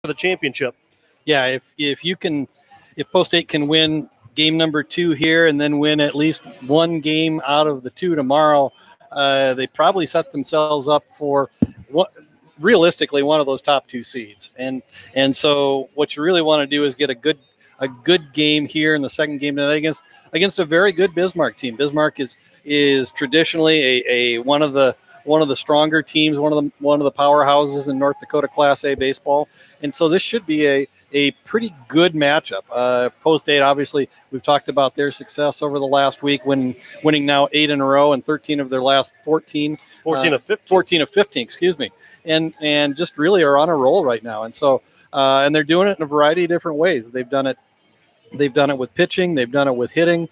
the championship. Yeah, if Post State can win game number 2 here and then win at least one game out of the 2 tomorrow, they probably set themselves up for realistically one of those top 2 seeds. And so what you really want to do is get a good game here in the second game tonight against a very good Bismarck team. Bismarck is traditionally a one of the stronger teams, one of the powerhouses in North Dakota Class A baseball. And so this should be a pretty good matchup. Post State, obviously, we've talked about their success over the last week, winning now 8 in a row and 13 of their last 14. 14 of 15. 14 of 15, excuse me. And just really are on a roll right now. And so and they're doing it in a variety of different ways. They've done it with pitching. They've done it with hitting.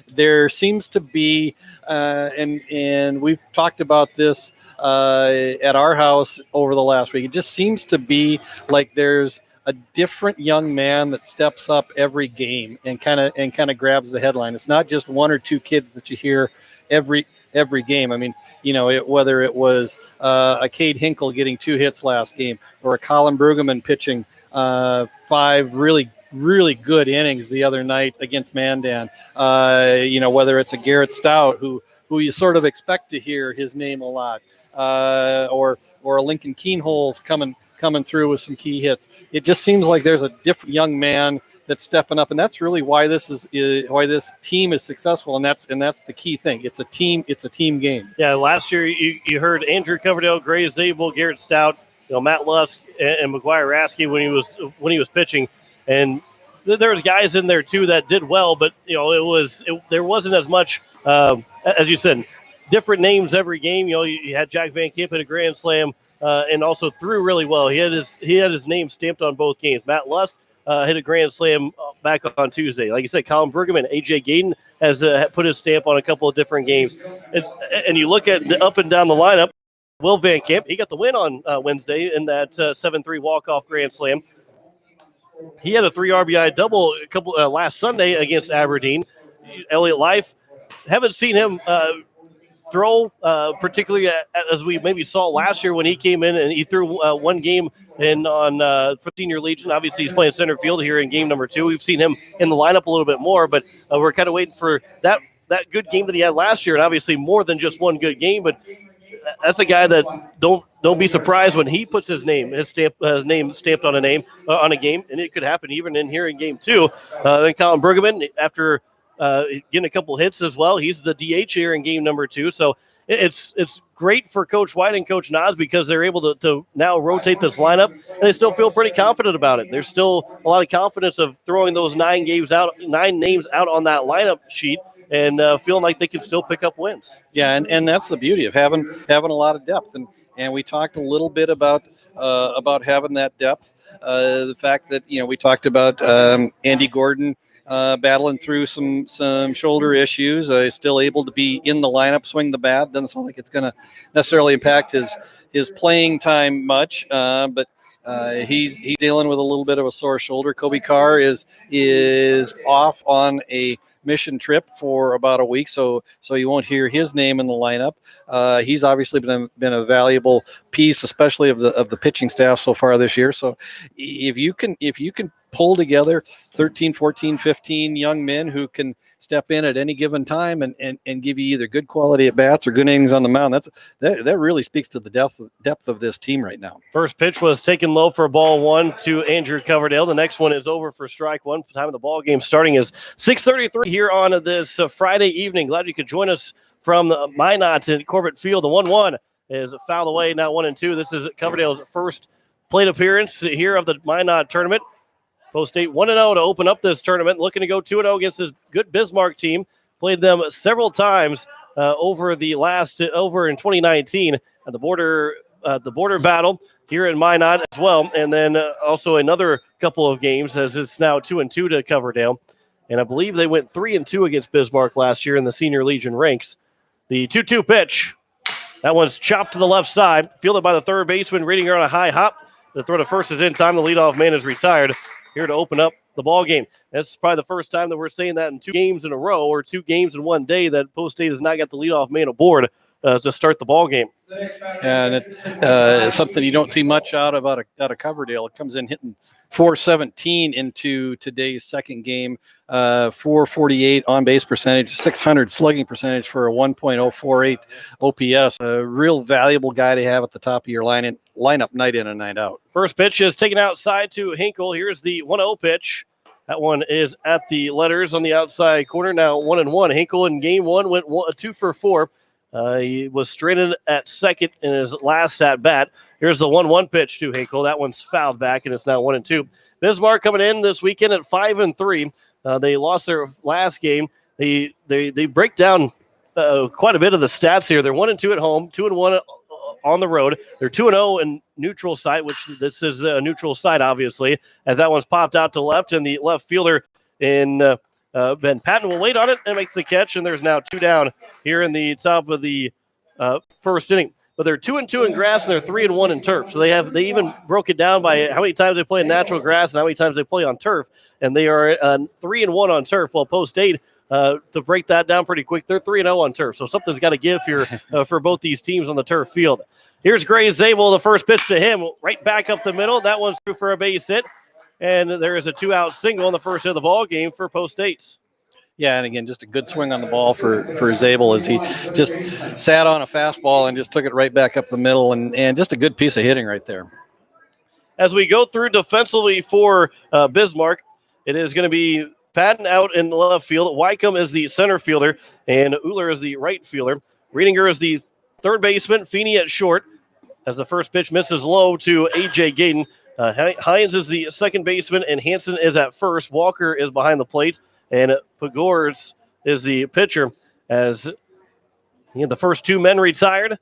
There seems to be, and we've talked about this at our house over the last week. It just seems to be like there's a different young man that steps up every game and kind of grabs the headline. It's not just one or two kids that you hear every game. I mean, whether it was a Cade Hinkle getting 2 hits last game or a Colin Brueggemann pitching 5 really good innings the other night against Mandan. Whether it's a Garrett Stout who you sort of expect to hear his name a lot, or a Lincoln Keenholz coming through with some key hits. It just seems like there's a different young man that's stepping up, and that's really why this team is successful, and that's the key thing. It's a team game. Yeah, last year you heard Andrew Coverdale, Gray Zabel, Garrett Stout, Matt Lusk, and McGuire Rasky when he was pitching, and there was guys in there too that did well, but there wasn't as much as you said, different names every game. You had Jack Van Camp hit a grand slam and also threw really well. He had his name stamped on both games. Matt Lusk hit a grand slam back on Tuesday. Like you said, Colin Brueggemann, AJ Gayden has put his stamp on a couple of different games. And you look at the up and down the lineup. Will Van Camp, he got the win on Wednesday in that 7-3 walk-off grand slam. He had a 3 RBI double last Sunday against Aberdeen. Elliott Life, haven't seen him throw particularly as we maybe saw last year when he came in and he threw one game for Senior Legion. Obviously, he's playing center field here in game number 2. We've seen him in the lineup a little bit more, but we're kind of waiting for that good game that he had last year, and obviously more than just one good game. But that's a guy that don't be surprised when he puts his name stamped on a game, and it could happen even in here in game 2. Then Colin Brueggemann, after getting a couple hits as well, he's the DH here in game number 2. So it's great for Coach White and Coach Nas because they're able to now rotate this lineup, and they still feel pretty confident about it. There's still a lot of confidence of throwing those 9 names out on that lineup sheet, and feeling like they can still pick up wins. Yeah, and that's the beauty of having a lot of depth. And we talked a little bit about having that depth. The fact that we talked about Andy Gordon battling through some shoulder issues. He's still able to be in the lineup, swing the bat. Doesn't sound like it's going to necessarily impact his playing time much, but he's dealing with a little bit of a sore shoulder. Kobe Carr is off on a mission trip for about a week, so you won't hear his name in the lineup. He's obviously been a valuable piece, especially of the pitching staff so far this year. So if you can pull together 13, 14, 15 young men who can step in at any given time and give you either good quality at bats or good innings on the mound, that really speaks to the depth of this team right now. First pitch was taken low for ball 1 to Andrew Coverdale. The next one is over for strike 1. Time of the ball game starting is 6:33 here on this Friday evening. Glad you could join us from the Minot in Corbett Field. The 1-1 is fouled away, now 1-2. This is Coverdale's first plate appearance here of the Minot tournament. Post State 1-0 to open up this tournament, looking to go 2-0 against this good Bismarck team. Played them several times over in 2019 at the border battle here in Minot as well, and then also another couple of games as it's now 2-2 to Coverdale. And I believe they went 3-2 against Bismarck last year in the Senior Legion ranks. The 2-2 pitch, that one's chopped to the left side, fielded by the third baseman, reading her on a high hop. The throw to first is in time. The leadoff man is retired. Here to open up the ball game. That's probably the first time that we're saying that in 2 games in a row or 2 games in one day that Post State has not got the leadoff man aboard. to start the ball game. And it's something you don't see much out of Coverdale. It comes in hitting .417 into today's second game, .448 on base percentage, .600 slugging percentage for a 1.048 OPS. A real valuable guy to have at the top of your lineup night in and night out. First pitch is taken outside to Hinkle. Here's the 1-0 pitch. That one is at the letters on the outside corner. Now 1-1. Hinkle in game one went 2 for 4. He was stranded at second in his last at bat. Here's the 1-1 pitch to Hinkle. That one's fouled back, and it's now 1-2. Bismarck coming in this weekend at 5-3. They lost their last game. They break down quite a bit of the stats here. They're 1-2 at home, 2-1 on the road. They're 2-0 in neutral site, which this is a neutral site, obviously, as that one's popped out to left, and the left fielder in Ben Patton will wait on it and makes the catch, and there's now 2 down here in the top of the first inning. But they're 2-2 in grass, and they're 3-1 in turf. So they even broke it down by how many times they play in natural grass and how many times they play on turf. And they are 3-1 on turf. Well, Post State, to break that down pretty quick, they're 3-0 on turf. So something's got to give here for both these teams on the turf field. Here's Gray Zabel, the first pitch to him, right back up the middle. That one's through for a base hit. And there is a 2-out single in the first hit of the ball game for Post State. Yeah, and again, just a good swing on the ball for Zabel as he just sat on a fastball and just took it right back up the middle, and just a good piece of hitting right there. As we go through defensively for Bismarck, it is going to be Patton out in the left field. Wycombe is the center fielder, and Uhler is the right fielder. Riedinger is the third baseman. Feeney at short as the first pitch misses low to A.J. Gayden. Hines is the second baseman, and Hansen is at first. Walker is behind the plate. And Pagors is the pitcher as the first 2 men retired.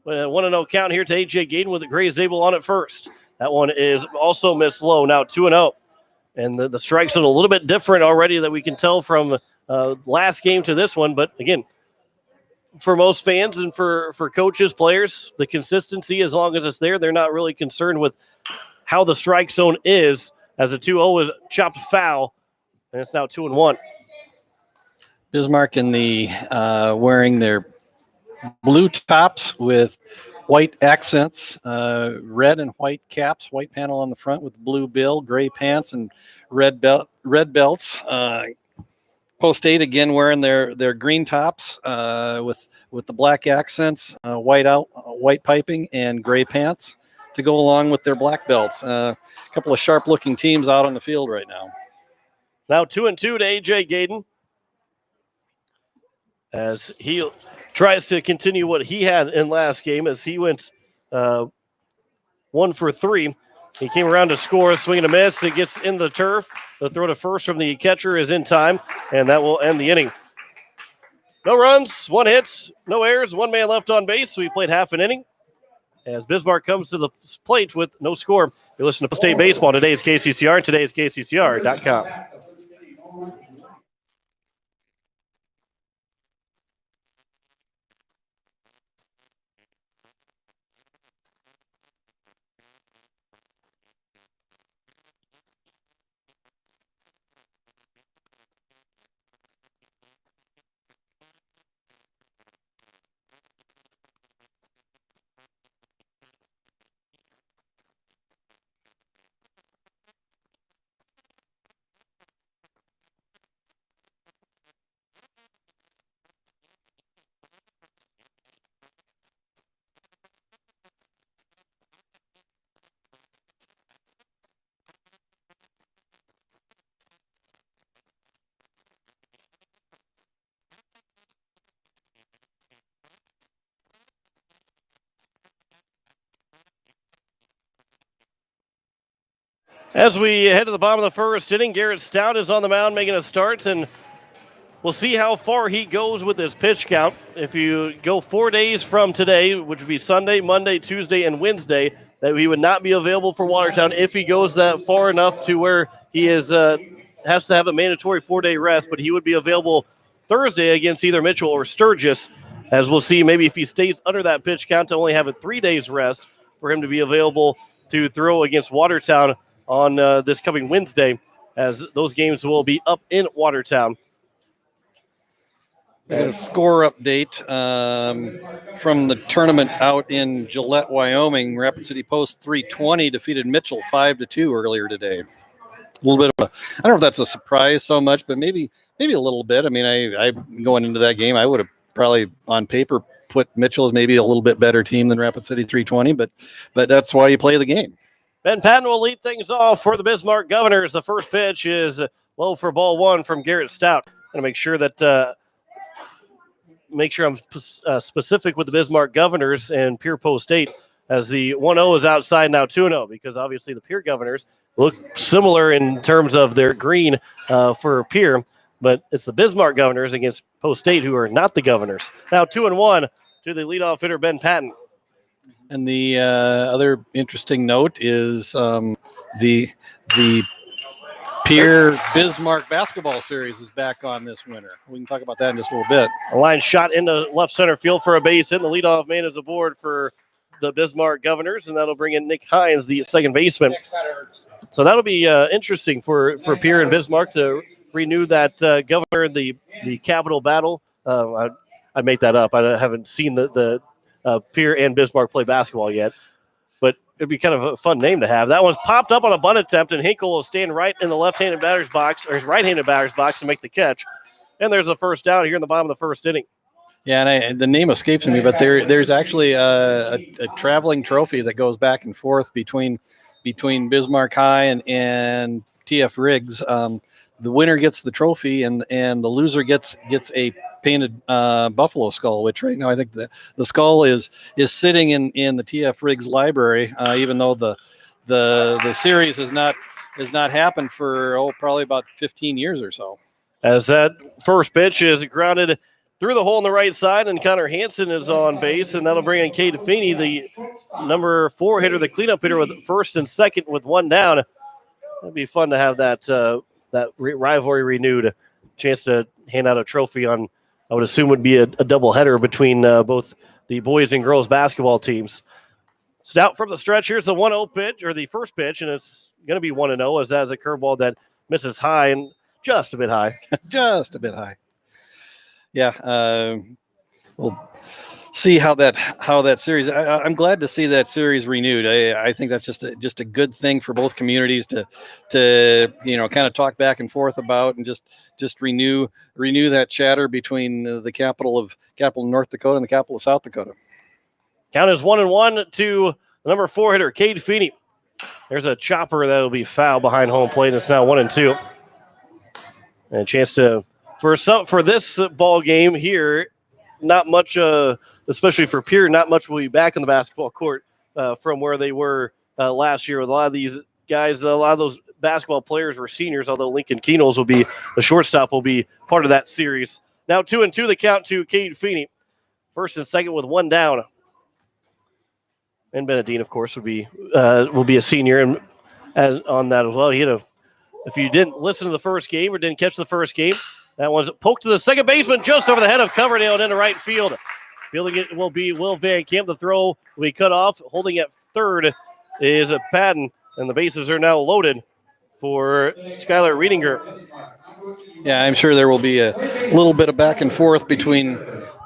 1-0 count here to A.J. Gayden with Gray Zabel on at first. That one is also missed low, now 2-0. And the strike zone a little bit different already that we can tell from last game to this one. But, again, for most fans and for coaches, players, the consistency, as long as it's there, they're not really concerned with how the strike zone is, as a 2-0 is chopped foul. And it's now 2-1. Bismarck in the wearing their blue tops with white accents, red and white caps, white panel on the front with blue bill, gray pants, and red belts. Post State again wearing their green tops with the black accents, white piping, and gray pants to go along with their black belts. A couple of sharp-looking teams out on the field right now. Now 2-2 to A.J. Gayden as he tries to continue what he had in last game as he went 1 for 3. He came around to score, swing and a miss. It gets in the turf. The throw to first from the catcher is in time, and that will end the inning. No runs, 1 hit, no errors, 1 man left on base. So we played half an inning as Bismarck comes to the plate with no score. You listen to State Baseball. Today's KCCR, today's KCCR.com. As we head to the bottom of the first inning, Garrett Stout is on the mound making a start, and we'll see how far he goes with his pitch count. If you go 4 days from today, which would be Sunday, Monday, Tuesday, and Wednesday, that he would not be available for Watertown if he goes that far enough to where he is has to have a mandatory 4-day rest, but he would be available Thursday against either Mitchell or Sturgis, as we'll see maybe if he stays under that pitch count to only have a 3 days rest for him to be available to throw against Watertown on this coming Wednesday, as those games will be up in Watertown. We got a score update from the tournament out in Gillette, Wyoming. Rapid City Post 320 defeated Mitchell 5-2 earlier today. A little bit of I don't know if that's a surprise so much, but maybe a little bit. I mean, I going into that game, I would have probably on paper put Mitchell as maybe a little bit better team than Rapid City 320, but that's why you play the game. Ben Patton will lead things off for the Bismarck Governors. The first pitch is low for ball one from Garrett Stout. Going to make sure I'm specific with the Bismarck Governors and Pierre Post 8, as the 1-0 is outside now 2-0, because obviously the Pierre Governors look similar in terms of their green for Pierre, but it's the Bismarck Governors against Post 8 who are not the Governors. Now 2-1 to the leadoff hitter Ben Patton. And the other interesting note is the Pierre Bismarck basketball series is back on this winter. We can talk about that in just a little bit. A line shot into left center field for a base hit. The leadoff man is aboard for the Bismarck Governors, and that'll bring in Nick Hines, the second baseman. So that'll be interesting for Pierre and Bismarck to renew that Governor, the capital battle. I make that up. I haven't seen the Pierre and Bismarck play basketball yet, but it'd be kind of a fun name to have. That one's popped up on a bunt attempt, and Hinkle will stand right in the left-handed batter's box, or his right-handed batter's box, to make the catch. And there's a first down here in the bottom of the first inning. Yeah, and the name escapes me, but there's actually a traveling trophy that goes back and forth between Bismarck High and TF Riggs. The winner gets the trophy, and the loser gets a painted buffalo skull, which right now I think the skull is sitting in the TF Riggs library, even though the series has not happened for probably about 15 years or so. As that first pitch is grounded through the hole on the right side, and Connor Hansen is on base, and that'll bring in Cade Feeney, the number 4 hitter, the cleanup hitter, with first and second with one down. It'd be fun to have that rivalry renewed. Chance to hand out a trophy on, I would assume, would be a doubleheader between both the boys and girls basketball teams. Stout from the stretch. Here's the 1-0 pitch, or the first pitch, and it's going to be 1-0, as that is a curveball that misses high, and just a bit high. Just a bit high. Yeah, we'll see how that series. I'm glad to see that series renewed. I think that's just a good thing for both communities to kind of talk back and forth about, and just renew that chatter between the capital North Dakota and the capital of South Dakota. Count is 1-1 to the number 4 hitter, Cade Feeney. There's a chopper that'll be foul behind home plate. It's now 1-2, and a chance to. For this ball game here, not much, especially for Pierre, not much will be back in the basketball court from where they were last year. With a lot of these guys, a lot of those basketball players were seniors, although Lincoln Keenels the shortstop will be part of that series. Now 2-2 the count to Cade Feeney. First and second with one down. And Benedine, of course, will be a senior and on that as well. If you didn't listen to the first game or didn't catch the first game, that one's poked to the second baseman just over the head of Coverdale and into right field. Fielding it will be Will Van Camp. The throw will be cut off. Holding at third is a Patton, and the bases are now loaded for Skylar Riedinger. Yeah, I'm sure there will be a little bit of back and forth between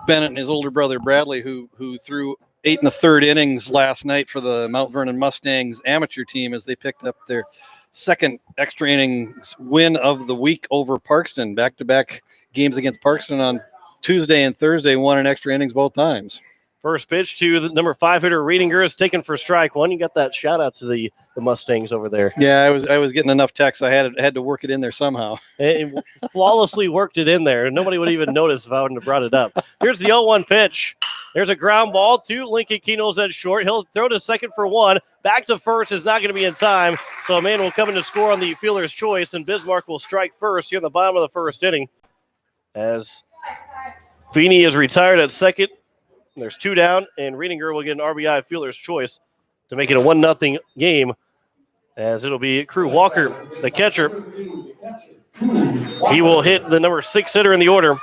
Bennett and his older brother Bradley, who threw 8 1/3 innings last night for the Mount Vernon Mustangs amateur team as they picked up their second extra innings win of the week over Parkston. Back-to-back games against Parkston on Tuesday and Thursday, won in extra innings both times. First pitch to the number 5 hitter, Riedinger, is taken for strike one. You got that shout out to the Mustangs over there. Yeah, I was getting enough texts. I had to work it in there somehow. And flawlessly worked it in there. Nobody would even notice if I wouldn't have brought it up. Here's the 0-1 pitch. There's a ground ball to Lincoln Keenels at short. He'll throw to second for one. Back to first is not going to be in time. So a man will come in to score on the fielder's choice, and Bismarck will strike first here in the bottom of the first inning. As Feeney is retired at second. There's 2 down, and Riedinger will get an RBI fielder's choice to make it a 1-0 game, as it'll be Crew Walker, the catcher. He will hit the number 6 hitter in the order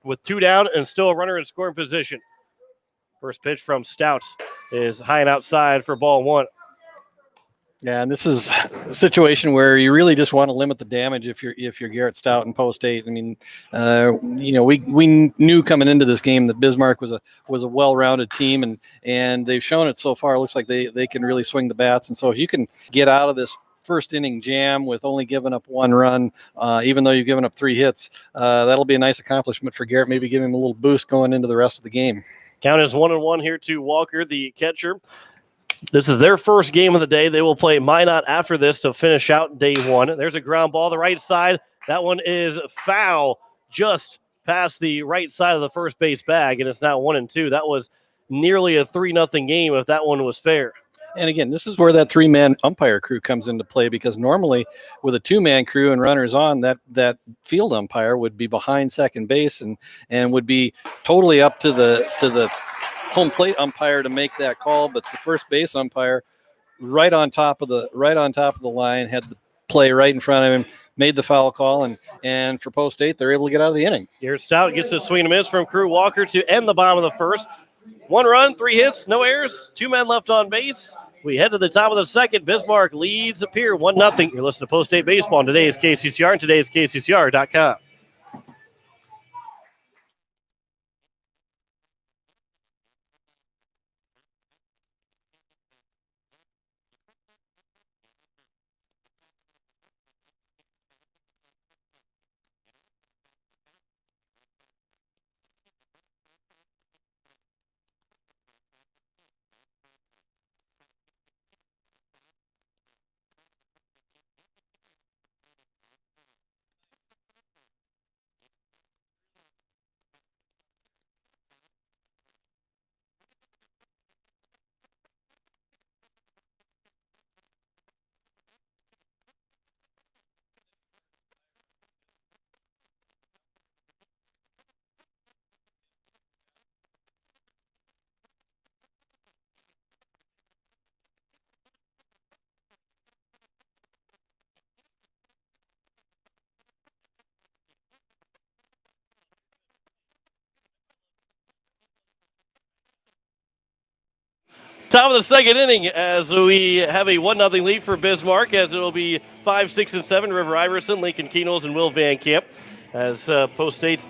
with 2 down and still a runner in scoring position. First pitch from Stout is high and outside for ball 1. Yeah, and this is a situation where you really just want to limit the damage if you're Garrett Stout and Post 8. I mean, we knew coming into this game that Bismarck was a well-rounded team, and they've shown it so far. It looks like they can really swing the bats, and so if you can get out of this first inning jam with only giving up one run, even though you've given up 3 hits, that'll be a nice accomplishment for Garrett. Maybe give him a little boost going into the rest of the game. Count is 1-1 here to Walker, the catcher. This is their first game of the day. They will play Minot after this to finish out day 1. There's a ground ball to the right side. That one is foul just past the right side of the first base bag, and it's now 1-2. That was nearly a 3-0 game if that one was fair. And again, this is where that 3-man umpire crew comes into play, because normally with a 2-man crew and runners on, that field umpire would be behind second base and would be totally up to the home plate umpire to make that call. But the first base umpire, right on top of the line, had the play right in front of him, made the foul call, and for Post 8, they're able to get out of the inning. Garrett Stout gets a swing and a miss from Crew Walker to end the bottom of the first. 1 run, 3 hits, no errors, 2 men left on base. We head to the top of the second. Bismarck leads Pierre 1-0. You're listening to Post 8 Baseball on today's KCCR and today's KCCR.com. Top of the second inning as we have a 1-0 lead for Bismarck, as it'll be 5, 6, and 7. River Iverson, Lincoln Keenels, and Will Van Camp. As Post 8,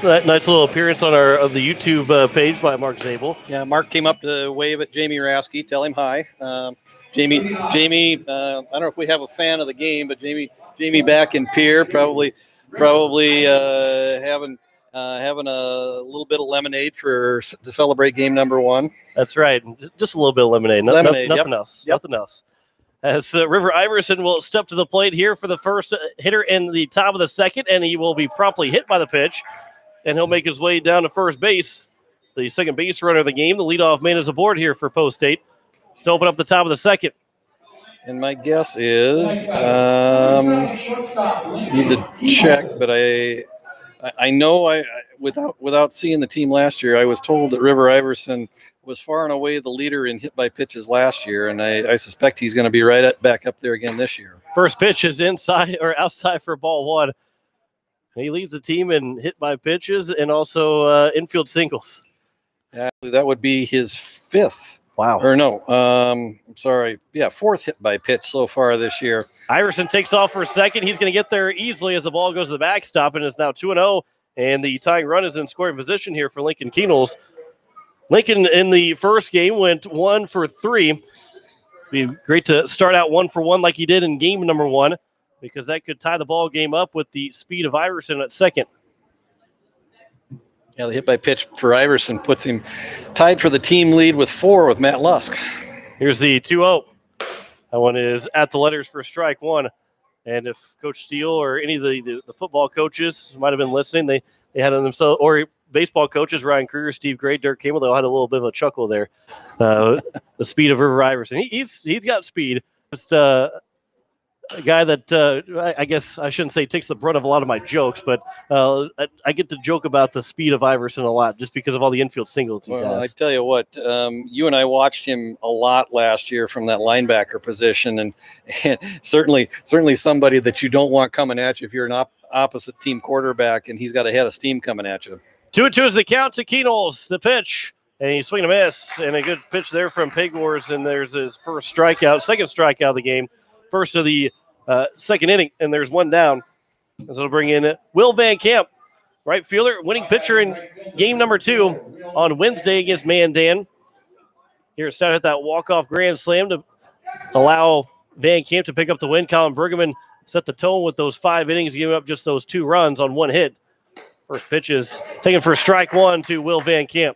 that nice little appearance on the YouTube page by Mark Zabel. Yeah, Mark came up to wave at Jamie Rasky, tell him hi. Jamie, I don't know if we have a fan of the game, but Jamie back in Pierre, probably having a little bit of lemonade to celebrate game number 1. That's right, just a little bit of lemonade. Nothing else. Yep. Nothing else. As River Iverson will step to the plate here for the first hitter in the top of the second, and he will be promptly hit by the pitch, and he'll make his way down to first base. The second base runner of the game, the leadoff man, is aboard here for Post 8 to open up the top of the second. And my guess is, need to check, but I know without seeing the team last year, I was told that River Iverson was far and away the leader in hit by pitches last year, and I suspect he's going to be back up there again this year. First pitch is inside or outside for ball 1. He leads the team in hit by pitches and also infield singles. Actually, that would be his 5th. Wow. Or no, I'm sorry. Yeah, 4th hit by pitch so far this year. Iverson takes off for second. He's going to get there easily as the ball goes to the backstop, and it's now 2-0, and the tying run is in scoring position here for Lincoln Keenels. Lincoln in the first game went 1 for 3. Be great to start out 1 for 1 like he did in game number 1, because that could tie the ball game up with the speed of Iverson at second. Yeah, the hit by pitch for Iverson puts him tied for the team lead with 4 with Matt Lusk. Here's the 2-0. That one is at the letters for strike 1. And if Coach Steele or any of the football coaches might have been listening, they had on themselves, or baseball coaches, Ryan Kruger, Steve Gray, Dirk Campbell, they all had a little bit of a chuckle there. The speed of River Iverson. He's got speed. Just a guy that I guess I shouldn't say takes the brunt of a lot of my jokes, but I get to joke about the speed of Iverson a lot just because of all the infield singles he has. I tell you what, you and I watched him a lot last year from that linebacker position, and certainly somebody that you don't want coming at you if you're an opposite team quarterback, and he's got a head of steam coming at you. 2-2 is the count to Keenels. The pitch And he's swinging a miss, and a good pitch there from Pegors, and there's his first strikeout, second strikeout of the game, first of the second inning, and there's one down. So it'll bring in Will Van Camp, right fielder, winning pitcher in game number 2 on Wednesday against Mandan. Here Stout hit that walk-off grand slam to allow Van Camp to pick up the win. Colin Brueggemann set the tone with those 5 innings, giving up just those 2 runs on 1 hit. First pitch is taken for strike 1 to Will Van Camp.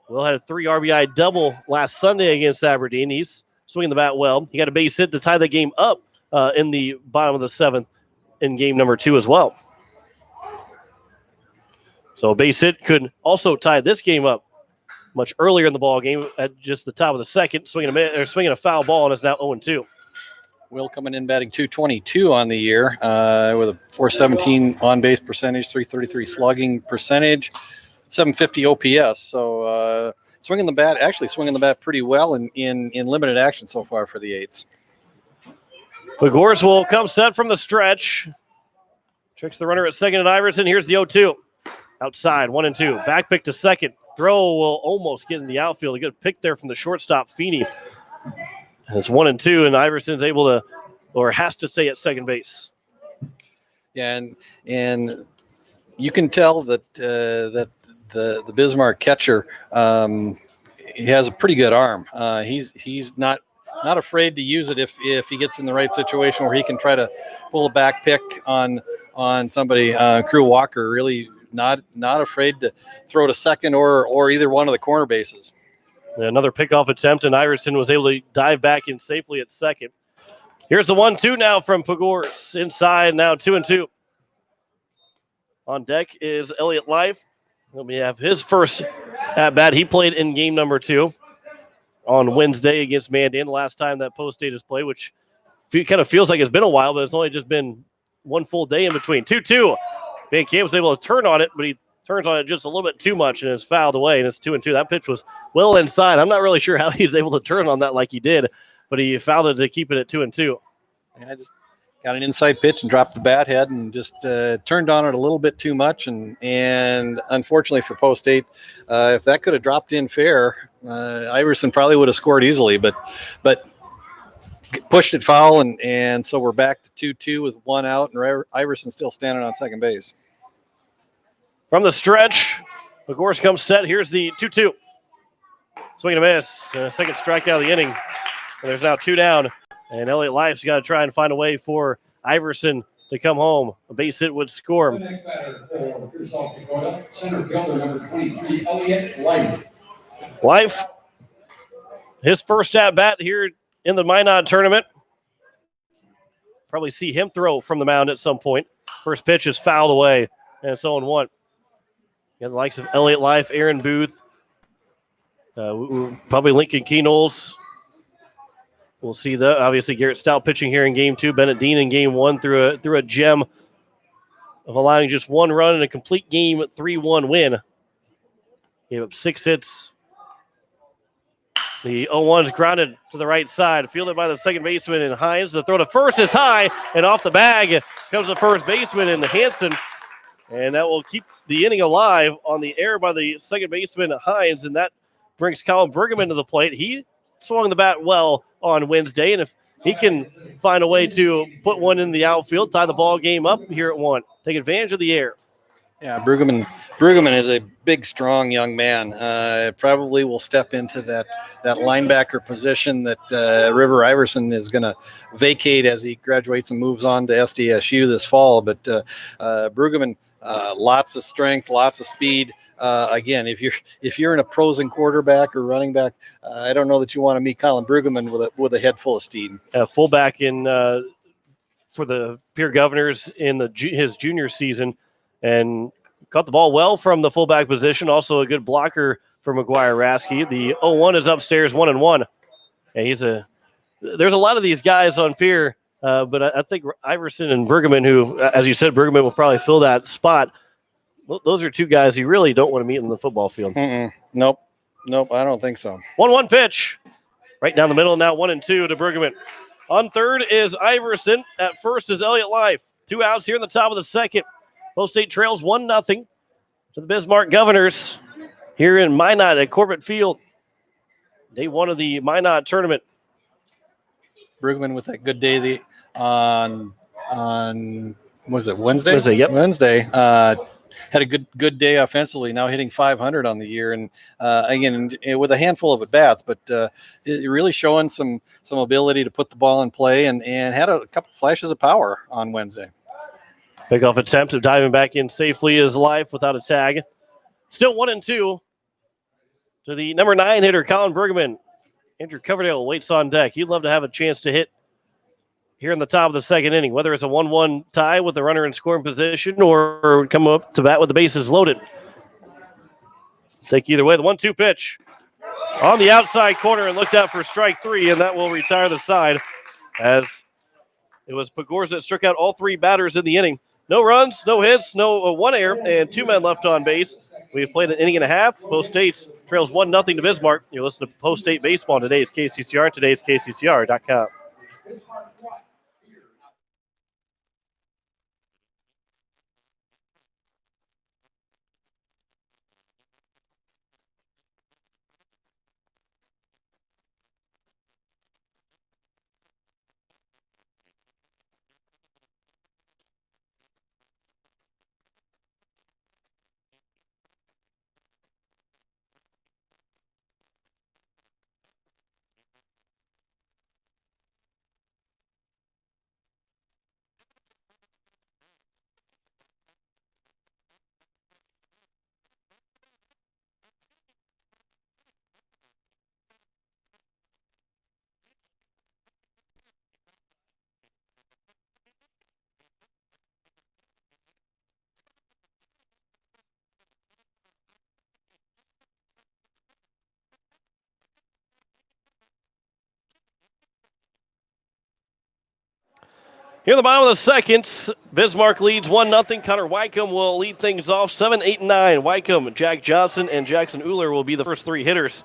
Will had a 3 RBI double last Sunday against Aberdeen. He's swinging the bat well. He got a base hit to tie the game up in the bottom of the 7th in game number 2 as well. So a base hit could also tie this game up much earlier in the ball game at just the top of the 2nd, swinging a foul ball, and it's now 0-2. Will coming in batting .222 on the year with a .417 on-base percentage, .333 slugging percentage, .750 OPS. So swinging the bat pretty well in limited action so far for the Eights. Pegors will come set from the stretch. Tricks the runner at second at Iverson. Here's the 0-2. Outside, 1-2. Back pick to second. Throw will almost get in the outfield. A good pick there from the shortstop, Feeney. It's 1-2, and Iverson's able to, or has to stay at second base. Yeah, and you can tell that the Bismarck catcher, he has a pretty good arm. He's not afraid to use it if he gets in the right situation where he can try to pull a back pick on somebody. Crew Walker really not afraid to throw to second or either one of the corner bases. Another pickoff attempt, and Iverson was able to dive back in safely at second. Here's the 1-2 now from Pegors. Inside now 2-2. On deck is Elliott Life. We have his first at bat. He played in game number 2 on Wednesday against Mandan, the last time that post-state is played, which kind of feels like it's been a while, but it's only just been one full day in between. 2-2. Van Camp was able to turn on it, but he turns on it just a little bit too much and is fouled away, and it's 2-2. That pitch was well inside. I'm not really sure how he was able to turn on that like he did, but he fouled it to keep it at 2-2. Yeah, I just got an inside pitch and dropped the bat head and just turned on it a little bit too much. And unfortunately for post-state, if that could have dropped in fair, Iverson probably would have scored easily, but pushed it foul, and so we're back to 2-2 with 1 out, and Iverson still standing on second base. From the stretch, Pegors comes set. Here's the 2-2. Swing and a miss. Second strikeout of the inning. And there's now 2 down. And Elliott Life's got to try and find a way for Iverson to come home. A base hit would score him. The next batter for South Dakota, center fielder number 23, Elliott Life. Life, his first at bat here in the Minot tournament. Probably see him throw from the mound at some point. First pitch is fouled away, and it's 0-1. You got the likes of Elliott Life, Aaron Booth, probably Lincoln Keynoles. We'll see that. Obviously, Garrett Stout pitching here in game 2. Bennett Dean in game 1 through a gem of allowing just 1 run in a complete game 3-1 win. Gave up 6 hits. The 0-1 is grounded to the right side, fielded by the second baseman in Hines. The throw to first is high, and off the bag comes the first baseman in Hansen. And that will keep the inning alive on the air by the second baseman Hines, and that brings Colin Brueggemann to the plate. He swung the bat well on Wednesday, and if he can find a way to put one in the outfield, tie the ball game up here at 1, take advantage of the air. Yeah, Brueggemann is a big, strong young man. Probably will step into that linebacker position that River Iverson is going to vacate as he graduates and moves on to SDSU this fall. But Brueggemann, lots of strength, lots of speed. Again, if you're an opposing quarterback or running back, I don't know that you want to meet Colin Brueggemann with a head full of steam. Fullback in for the Pierre Governors in his junior season, and caught the ball well from the fullback position. Also a good blocker for McGuire Rasky. The 0-1 is upstairs, 1-1. And there's a lot of these guys on Pierre, but I think Iverson and Brueggemann, who, as you said, Brueggemann will probably fill that spot. Those are 2 guys you really don't want to meet in the football field. Nope, I don't think so. 1-1 pitch. Right down the middle now, 1-2 to Brueggemann. On third is Iverson. At first is Elliott Life. 2 outs here in the top of the 2nd. Post State trails 1-0 to the Bismarck Governors. here in Minot at Corbett Field. Day one of the Minot tournament. Brugman with that good day on was it Wednesday? Wednesday, yep. Wednesday. Had a good day offensively. Now hitting 500 on the year, and again with a handful of at bats, but really showing some ability to put the ball in play, and had a couple flashes of power on Wednesday. Pickoff attempt of diving back in safely is life without a tag. Still 1-2 to the number 9 hitter, Colin Bergman. Andrew Coverdale waits on deck. He'd love to have a chance to hit here in the top of the second inning, whether it's a 1-1 tie with the runner in scoring position or come up to bat with the bases loaded. Take either way. The 1-2 pitch on the outside corner and looked out for strike 3, and that will retire the side as it was Pagorza that struck out all 3 batters in the inning. No runs, no hits, no 1 error, and 2 men left on base. We've played an inning and a half. Post State trails 1-0 to Bismarck. You're listening to Post State Baseball on today's KCCR, today's KCCR.com. Here in the bottom of the second, Bismarck leads 1-0. Connor Wycombe will lead things off 7, 8, and 9. Wycombe, Jack Johnson, and Jackson Uhler will be the first 3 hitters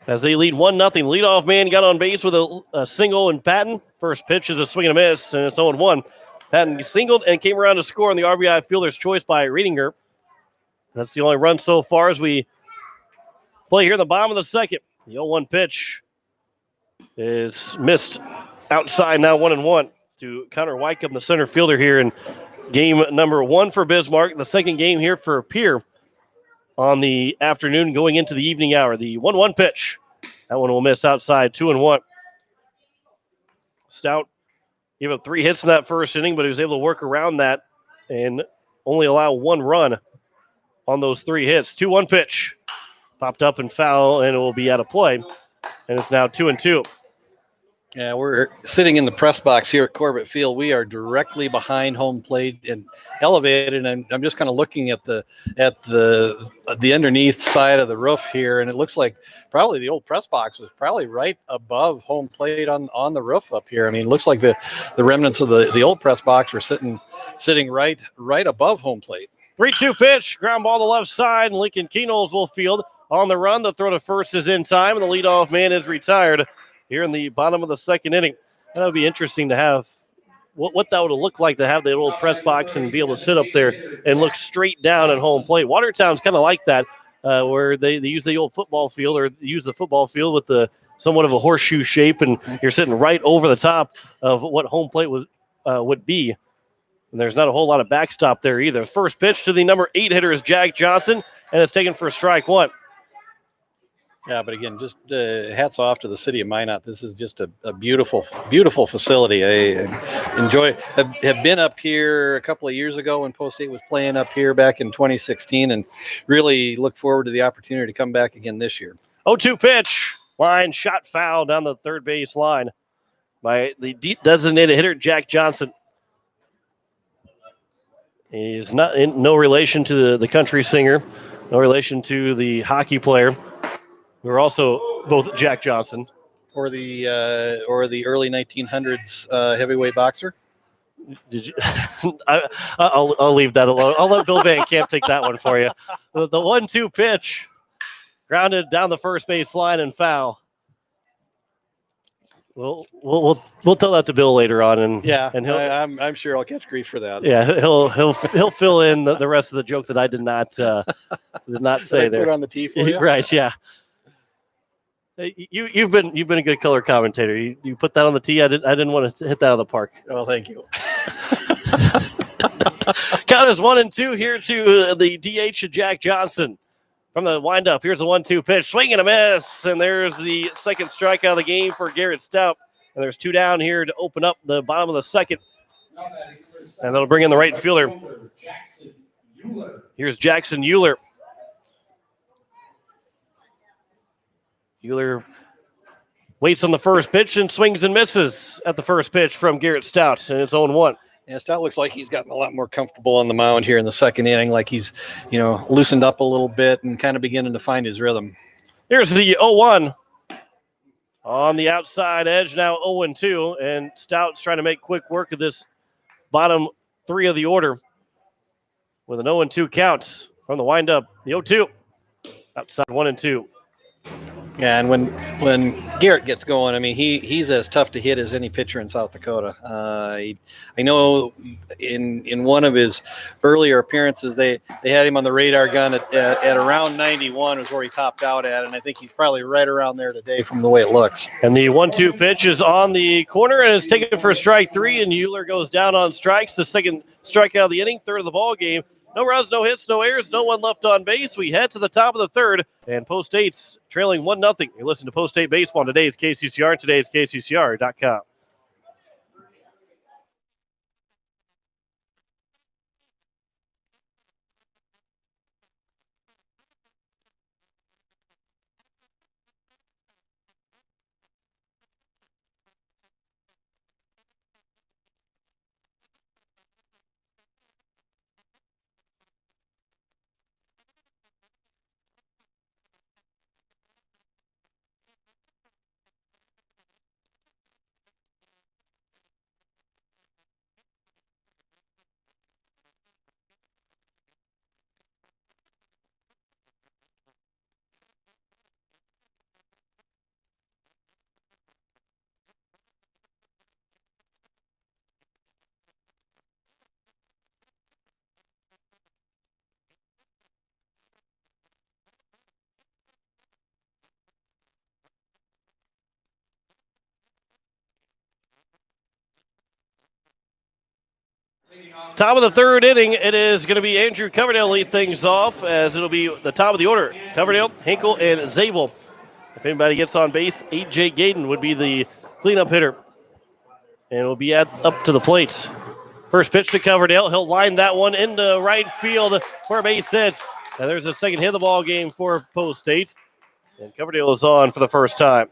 as they lead 1-0. Leadoff man got on base with a single and Patton. First pitch is a swing and a miss, and it's 0-1. Patton singled and came around to score on the RBI fielder's choice by Reedinger. That's the only run so far as we play here in the bottom of the second. The 0-1 pitch is missed outside, now 1-1. To Connor Wycombe, the center fielder here in game number 1 for Bismarck. The second game here for Pierre on the afternoon going into the evening hour. The 1-1 pitch. That one will miss outside, 2-1. Stout gave up 3 hits in that first inning, but he was able to work around that and only allow 1 run on those 3 hits. 2-1 pitch. Popped up and foul, and it will be out of play. And it's now 2-2. Yeah, we're sitting in the press box here at Corbett Field. We are directly behind home plate and elevated, and I'm just kind of looking at the underneath side of the roof here, and it looks like probably the old press box was probably right above home plate on the roof up here. I mean, it looks like the remnants of the old press box were sitting right above home plate. 3-2 pitch, ground ball to the left side, and Lincoln Keynoles will field on the run. The throw to first is in time, and the leadoff man is retired here in the bottom of the second inning. That would be interesting to have what that would look like to have the old press box and be able to sit up there and look straight down at home plate. Watertown's kind of like that, where they use the old football field or use the football field with the somewhat of a horseshoe shape, and you're sitting right over the top of what home plate would be. And there's not a whole lot of backstop there either. First pitch to the number 8 hitter is Jack Johnson, and it's taken for strike 1. Yeah, but again, just hats off to the city of Minot. This is just a beautiful, beautiful facility. I have been up here a couple of years ago when Post State was playing up here back in 2016, and really look forward to the opportunity to come back again this year. 0-2 pitch, line shot foul down the third base line by the designated hitter Jack Johnson. He's not in no relation to the country singer, no relation to the hockey player. We're also both Jack Johnson. Or the early 1900s heavyweight boxer. Did you? I'll leave that alone. I'll let Bill Van Camp take that one for you. The 1-2 pitch, grounded down the first base line and foul. We'll tell that to Bill later on, and and I'm sure I'll catch grief for that. Yeah, he'll fill in the rest of the joke that I did not say there. Put on the tee for you, right? Yeah. You've been a good color commentator. You put that on the tee. I didn't want to hit that out of the park. Oh, thank you. Count is 1-2 here to the DH Jack Johnson from the windup. Here's the 1-2 pitch, swing and a miss, and there's the second strikeout of the game for Garrett Stout. And there's 2 down here to open up the bottom of the second, and that'll bring in the right fielder. Here's Jackson Euler. Euler waits on the first pitch and swings and misses at the first pitch from Garrett Stout, and it's 0-1. Yeah, Stout looks like he's gotten a lot more comfortable on the mound here in the second inning, like he's, loosened up a little bit and kind of beginning to find his rhythm. Here's the 0-1 on the outside edge, now 0-2, and Stout's trying to make quick work of this bottom 3 of the order with an 0-2 count from the windup. The 0-2 outside 1-2. Yeah, and when Garrett gets going, I mean, he's as tough to hit as any pitcher in South Dakota. I know in one of his earlier appearances, they had him on the radar gun at around 91 was where he topped out at, and I think he's probably right around there today from the way it looks. And the 1-2 pitch is on the corner and is taken for strike 3, and Euler goes down on strikes. The second strikeout of the inning, third of the ball game. No runs, no hits, no errors, no one left on base. We head to the top of the third, and Post State's trailing 1-0. You listen to Post State Baseball on today's KCCR, today's KCCR.com. Top of the third inning, it is going to be Andrew Coverdale lead things off, as it'll be the top of the order. Coverdale, Hinkle, and Zabel. If anybody gets on base, A.J. Gaden would be the cleanup hitter. And it'll be up to the plate. First pitch to Coverdale. He'll line that one into right field for a base hit. And there's a second hit of the ball game for Post State. And Coverdale is on for the first time.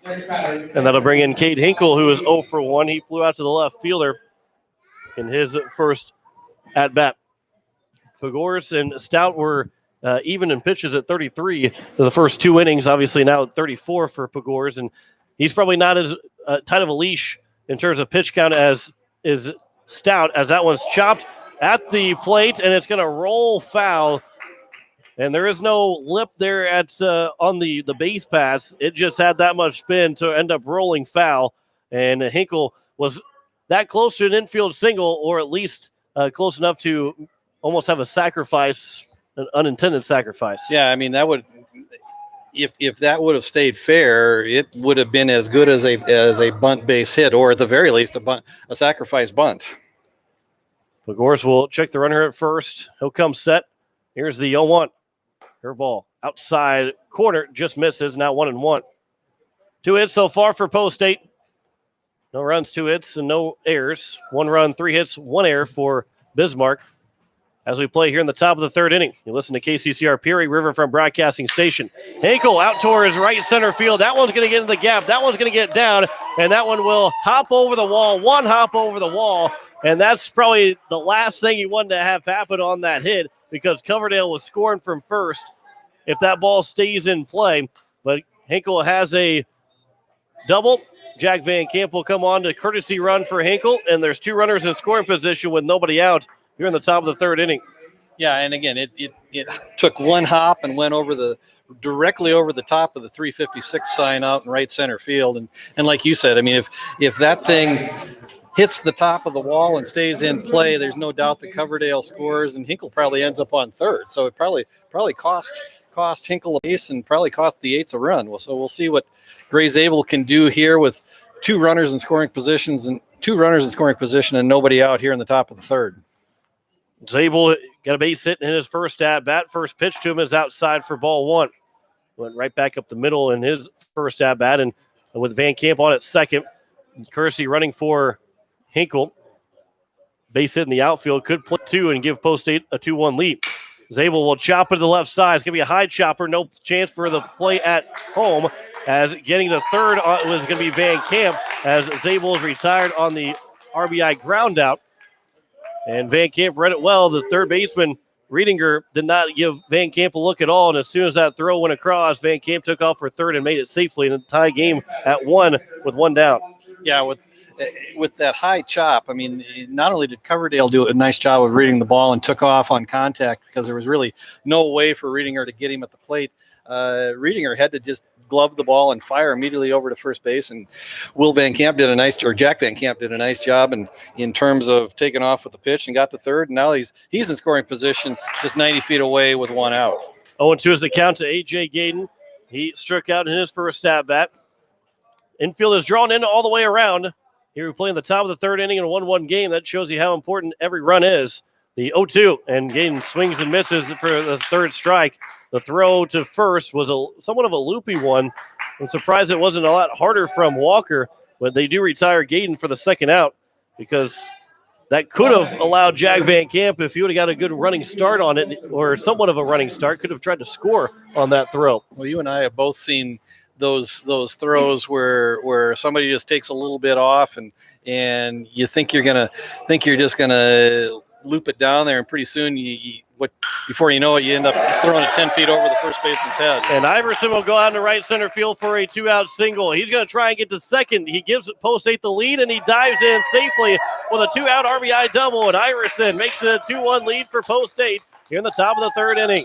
And that'll bring in Cade Hinkle, who is 0 for 1. He flew out to the left fielder in his first at-bat. Pagors and Stout were even in pitches at 33 for the first 2 innings. Obviously now at 34 for Pagors, and he's probably not as tight of a leash in terms of pitch count as is Stout, as that one's chopped at the plate, and it's going to roll foul. And there is no lip there at on the base pass. It just had that much spin to end up rolling foul, and Hinkle was that close to an infield single, or at least close enough to almost have a sacrifice, an unintended sacrifice. Yeah, I mean, that would, if that would have stayed fair, it would have been as good as a bunt base hit, or at the very least a sacrifice bunt. Pagors will check the runner at first. He'll come set. Here's the 0-1. Curveball outside corner, just misses. Now 1-1. 2 hits so far for Post State. No runs, 2 hits, and no errors. 1 run, 3 hits, 1 error for Bismarck as we play here in the top of the third inning. You listen to KCCR Pierre, Riverfront Broadcasting Station. Hinkle out towards right center field. That one's going to get in the gap. That one's going to get down, and that one will hop over the wall. 1 hop over the wall, and that's probably the last thing you wanted to have happen on that hit, because Coverdale was scoring from first if that ball stays in play. But Hinkle has a double. Jack Van Camp will come on to courtesy run for Hinkle, and there's 2 runners in scoring position with nobody out here in the top of the third inning. Yeah, and again, it took one hop and went directly over the top of the 356 sign out in right center field. And like you said, I mean, if that thing hits the top of the wall and stays in play, there's no doubt that Coverdale scores, and Hinkle probably ends up on third. So it probably cost Hinkle a base and probably cost the Eights a run. So we'll see what Gray Zabel can do here with two runners in scoring position and nobody out here in the top of the third. Zabel got a base hit in his first at bat. First pitch to him is outside for ball one. Went right back up the middle in his first at bat, and with Van Camp on at second, Kersey running for Hinkle. Base hit in the outfield, could play two and give Post State a 2-1 lead. Zabel will chop it to the left side. It's going to be a high chopper. No chance for the play at home, as getting the third was going to be Van Camp, as Zabel is retired on the RBI ground out. And Van Camp read it well. The third baseman, Riedinger, did not give Van Camp a look at all. And as soon as that throw went across, Van Camp took off for third and made it safely in a tie game at 1 with one down. Yeah, with that high chop, I mean, not only did Coverdale do a nice job of reading the ball and took off on contact because there was really no way for Riedinger to get him at the plate. Riedinger had to just glove the ball and fire immediately over to first base, and Jack Van Camp did a nice job in terms of taking off with the pitch and got the third, and now he's in scoring position just 90 feet away with one out. 0-2 is the count to A.J. Gayden. He struck out in his first at bat. Infield is drawn in all the way around. Here we play in the top of the third inning in a 1-1 game. That shows you how important every run is. The 0-2, and Gayden swings and misses for the third strike. The throw to first was somewhat of a loopy one. I'm surprised it wasn't a lot harder from Walker, but they do retire Gayden for the second out, because that could have allowed Jack Van Camp, if he would have got a good running start on it, or somewhat of a running start, could have tried to score on that throw. Well, you and I have both seen those throws where somebody just takes a little bit off and you think you're just gonna loop it down there, and pretty soon before you know it, you end up throwing it 10 feet over the first baseman's head. And Iverson will go out into right center field for a 2-out single. He's going to try and get to second. He gives Post State the lead, and he dives in safely with a 2-out RBI double, and Iverson makes it a 2-1 lead for Post State here in the top of the third inning.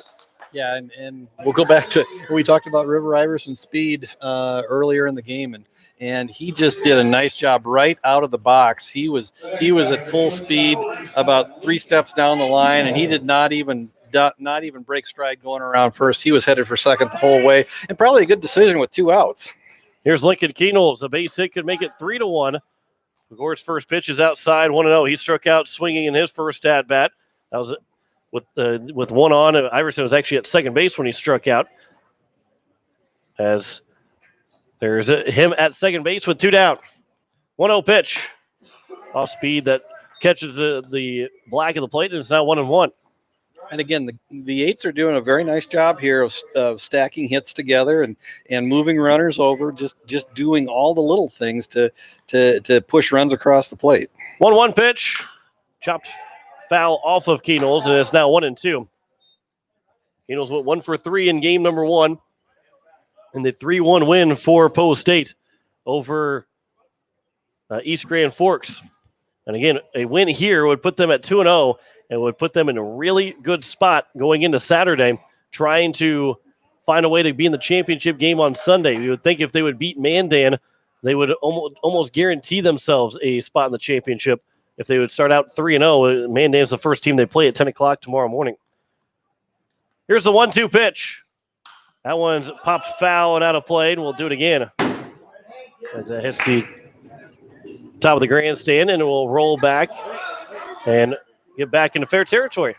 Yeah, and we'll go back to we talked about River Iverson's speed earlier in the game, and he just did a nice job right out of the box. He was at full speed about 3 steps down the line, and he did not even break stride going around first. He was headed for second the whole way, and probably a good decision with 2 outs. Here's Lincoln Keenels. A base hit could make it 3-1. Gore's first pitch is outside, 1-0. He struck out swinging in his first at bat. That was with one on. Iverson was actually at second base when he struck out, as there's him at second base with 2 down. 1-0 pitch. Off speed that catches the black of the plate, and it's now 1-1. And again, the Eights are doing a very nice job here of stacking hits together and moving runners over, just doing all the little things to push runs across the plate. 1-1 pitch. Chopped foul off of Keenels, and it's now 1-2. Keenels went 1 for 3 in game number 1. And the 3-1 win for Post State over East Grand Forks. And again, a win here would put them at 2-0 and would put them in a really good spot going into Saturday, trying to find a way to be in the championship game on Sunday. You would think if they would beat Mandan, they would almost guarantee themselves a spot in the championship. If they would start out 3-0, Mandan's the first team they play at 10 o'clock tomorrow morning. Here's the 1-2 pitch. That one's popped foul and out of play, and we'll do it again. As it hits the top of the grandstand, and it will roll back and get back into fair territory.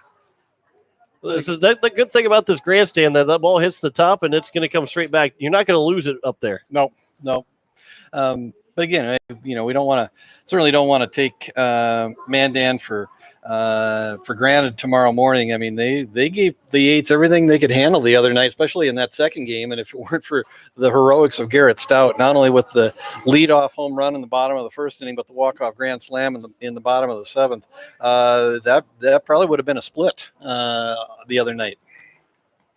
This is the good thing about this grandstand, that ball hits the top, and it's going to come straight back. You're not going to lose it up there. No. But again, we certainly don't want to take Mandan for granted tomorrow morning. I mean, they gave the Eights everything they could handle the other night, especially in that second game. And if it weren't for the heroics of Garrett Stout, not only with the leadoff home run in the bottom of the first inning, but the walk-off grand slam in the bottom of the seventh, that probably would have been a split the other night.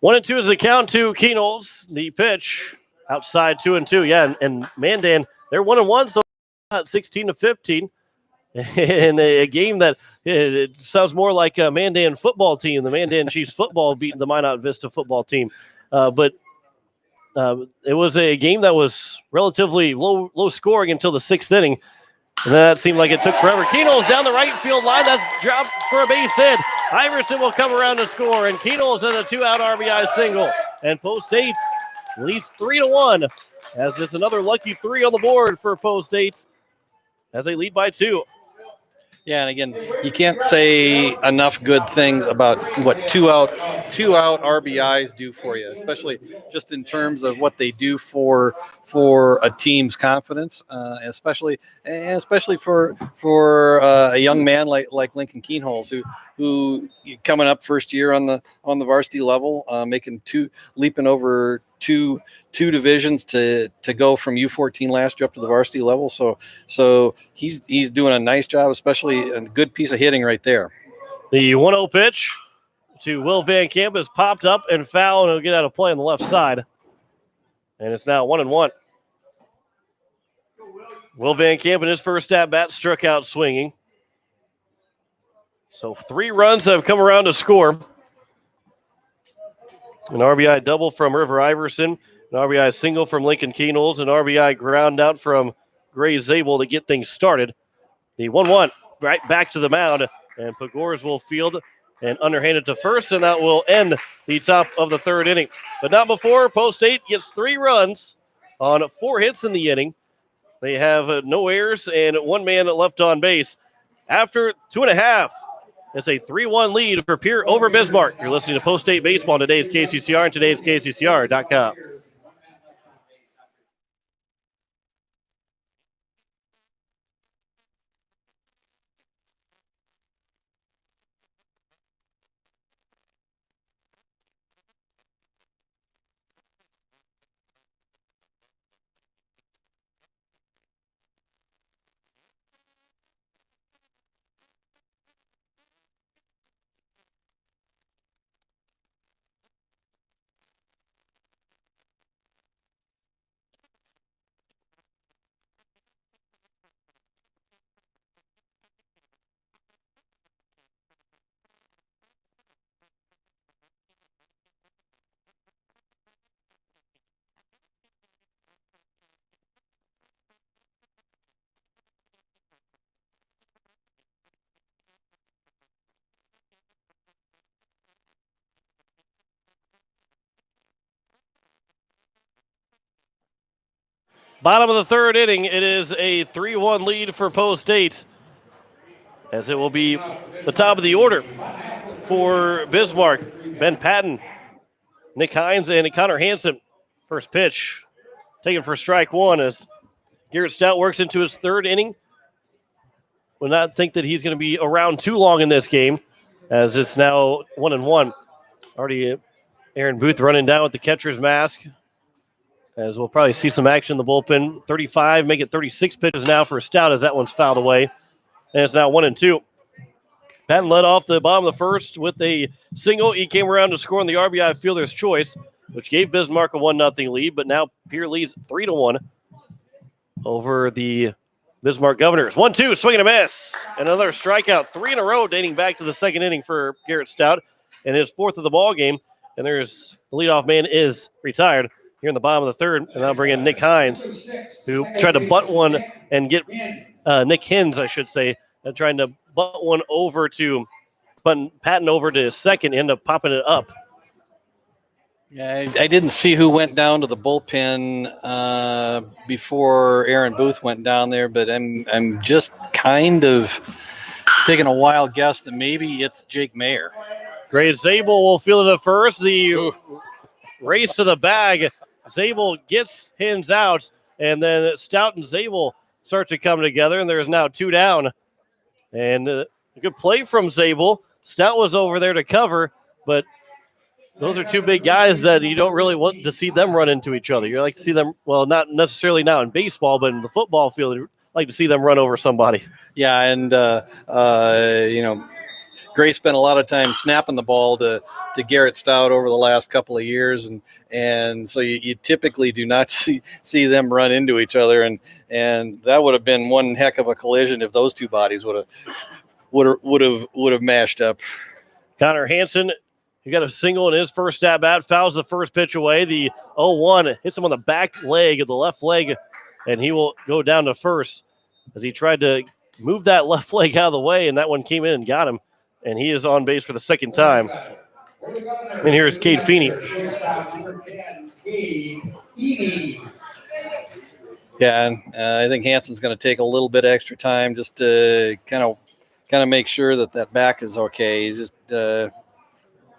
1-2 is the count to Keenels. The pitch outside 2-2. Yeah, and Mandan, they're 1-1, so 16-15. in a game that it sounds more like a Mandan football team, the Mandan Chiefs football beating the Minot Vista football team. But it was a game that was relatively low scoring until the 6th inning. And that seemed like it took forever. Keenol's down the right field line. That's dropped for a base hit. Iverson will come around to score, and Keenol's in a 2-out RBI single. And Post State leads 3-1, as there's another lucky 3 on the board for Post State as they lead by 2. Yeah, and again, you can't say enough good things about what two out RBIs do for you, especially just in terms of what they do for a team's confidence, especially for a young man like Lincoln Keenholz, who coming up first year on the varsity level, leaping over two divisions to go from U14 last year up to the varsity level. So he's doing a nice job, especially a good piece of hitting right there. The 1-0 pitch to Will Van Camp is popped up and foul, and it'll get out of play on the left side. And it's now 1-1. Will Van Camp in his first at-bat struck out swinging. So 3 runs have come around to score. An RBI double from River Iverson, an RBI single from Lincoln Keenholz, an RBI ground out from Gray Zabel to get things started. The 1-1 right back to the mound, and Pagors will field and underhanded to first, and that will end the top of the 3rd inning. But not before Post State gets 3 runs on 4 hits in the inning. They have no errors and 1 man left on base. After 2.5, it's a 3-1 lead for Pierre over Bismarck. You're listening to Post State Baseball on today's KCCR and today's KCCR.com. Bottom of the 3rd inning, it is a 3-1 lead for Post State, as it will be the top of the order for Bismarck. Ben Patton, Nick Hines, and Connor Hansen. First pitch taken for strike 1 as Garrett Stout works into his 3rd inning. Will not think that he's going to be around too long in this game, as it's now 1-1. Already Aaron Booth running down with the catcher's mask, as we'll probably see some action in the bullpen. 35, make it 36 pitches now for Stout, as that one's fouled away. And it's now 1-2. Patton led off the bottom of the 1st with a single. He came around to score on the RBI fielder's choice, which gave Bismarck a 1-0 lead. But now Pierre leads 3-1 over the Bismarck Governors. 1-2, swing and a miss. Another strikeout, 3 in a row, dating back to the 2nd inning for Garrett Stout, and his 4th of the ball game. And there's the leadoff man is retired here in the bottom of the 3rd. And I'll bring in Nick Hines, who tried to butt one and get Nick Hines, I should say, trying to butt one over to Patton over to 2nd, end up popping it up. Yeah, I didn't see who went down to the bullpen before Aaron Booth went down there, but I'm just kind of taking a wild guess that maybe it's Jake Mayer. Gray Zabel will field it at first. The race to the bag. Zabel gets Hins out, and then Stout and Zabel start to come together, and there's now 2 down. And a good play from Zabel. Stout was over there to cover, but those are 2 big guys that you don't really want to see them run into each other. You like to see them, well, not necessarily now in baseball, but in the football field, you like to see them run over somebody. Yeah, and Gray spent a lot of time snapping the ball to Garrett Stout over the last couple of years, and so you typically do not see them run into each other, and that would have been one heck of a collision if those two bodies would have mashed up. Connor Hansen, he got a single in his first at bat, fouls the first pitch away. The 0-1 hits him on the back leg of the left leg, and he will go down to first as he tried to move that left leg out of the way, and that one came in and got him, and he is on base for the second time. And here's Cade Feeney. Yeah, and I think Hansen's going to take a little bit extra time just to kind of make sure that back is okay. He's just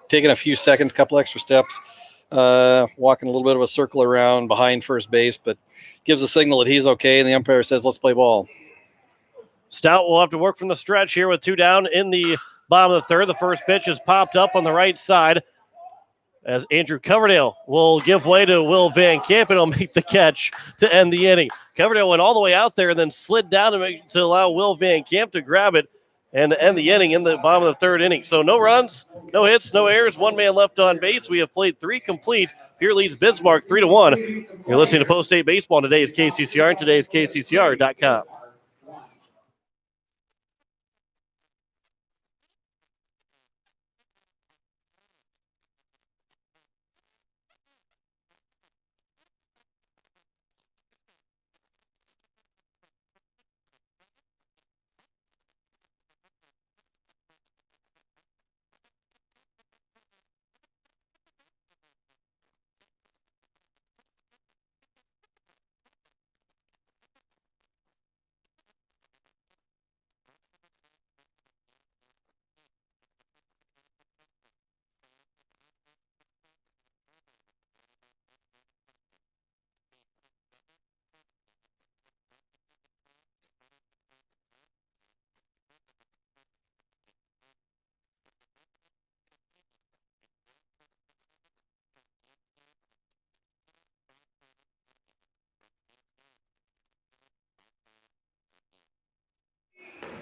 taking a few seconds, couple extra steps, walking a little bit of a circle around behind first base, but gives a signal that he's okay, and the umpire says, let's play ball. Stout will have to work from the stretch here with 2 down in the bottom of the third. The first pitch is popped up on the right side as Andrew Coverdale will give way to Will Van Camp, and he'll make the catch to end the inning. Coverdale went all the way out there and then slid down to allow Will Van Camp to grab it and end the inning in the bottom of the third inning. So no runs, no hits, no errors, 1 man left on base. We have played 3 complete. Pierre leads Bismarck 3-1. You're listening to Post-State Baseball on today's KCCR and today's KCCR.com.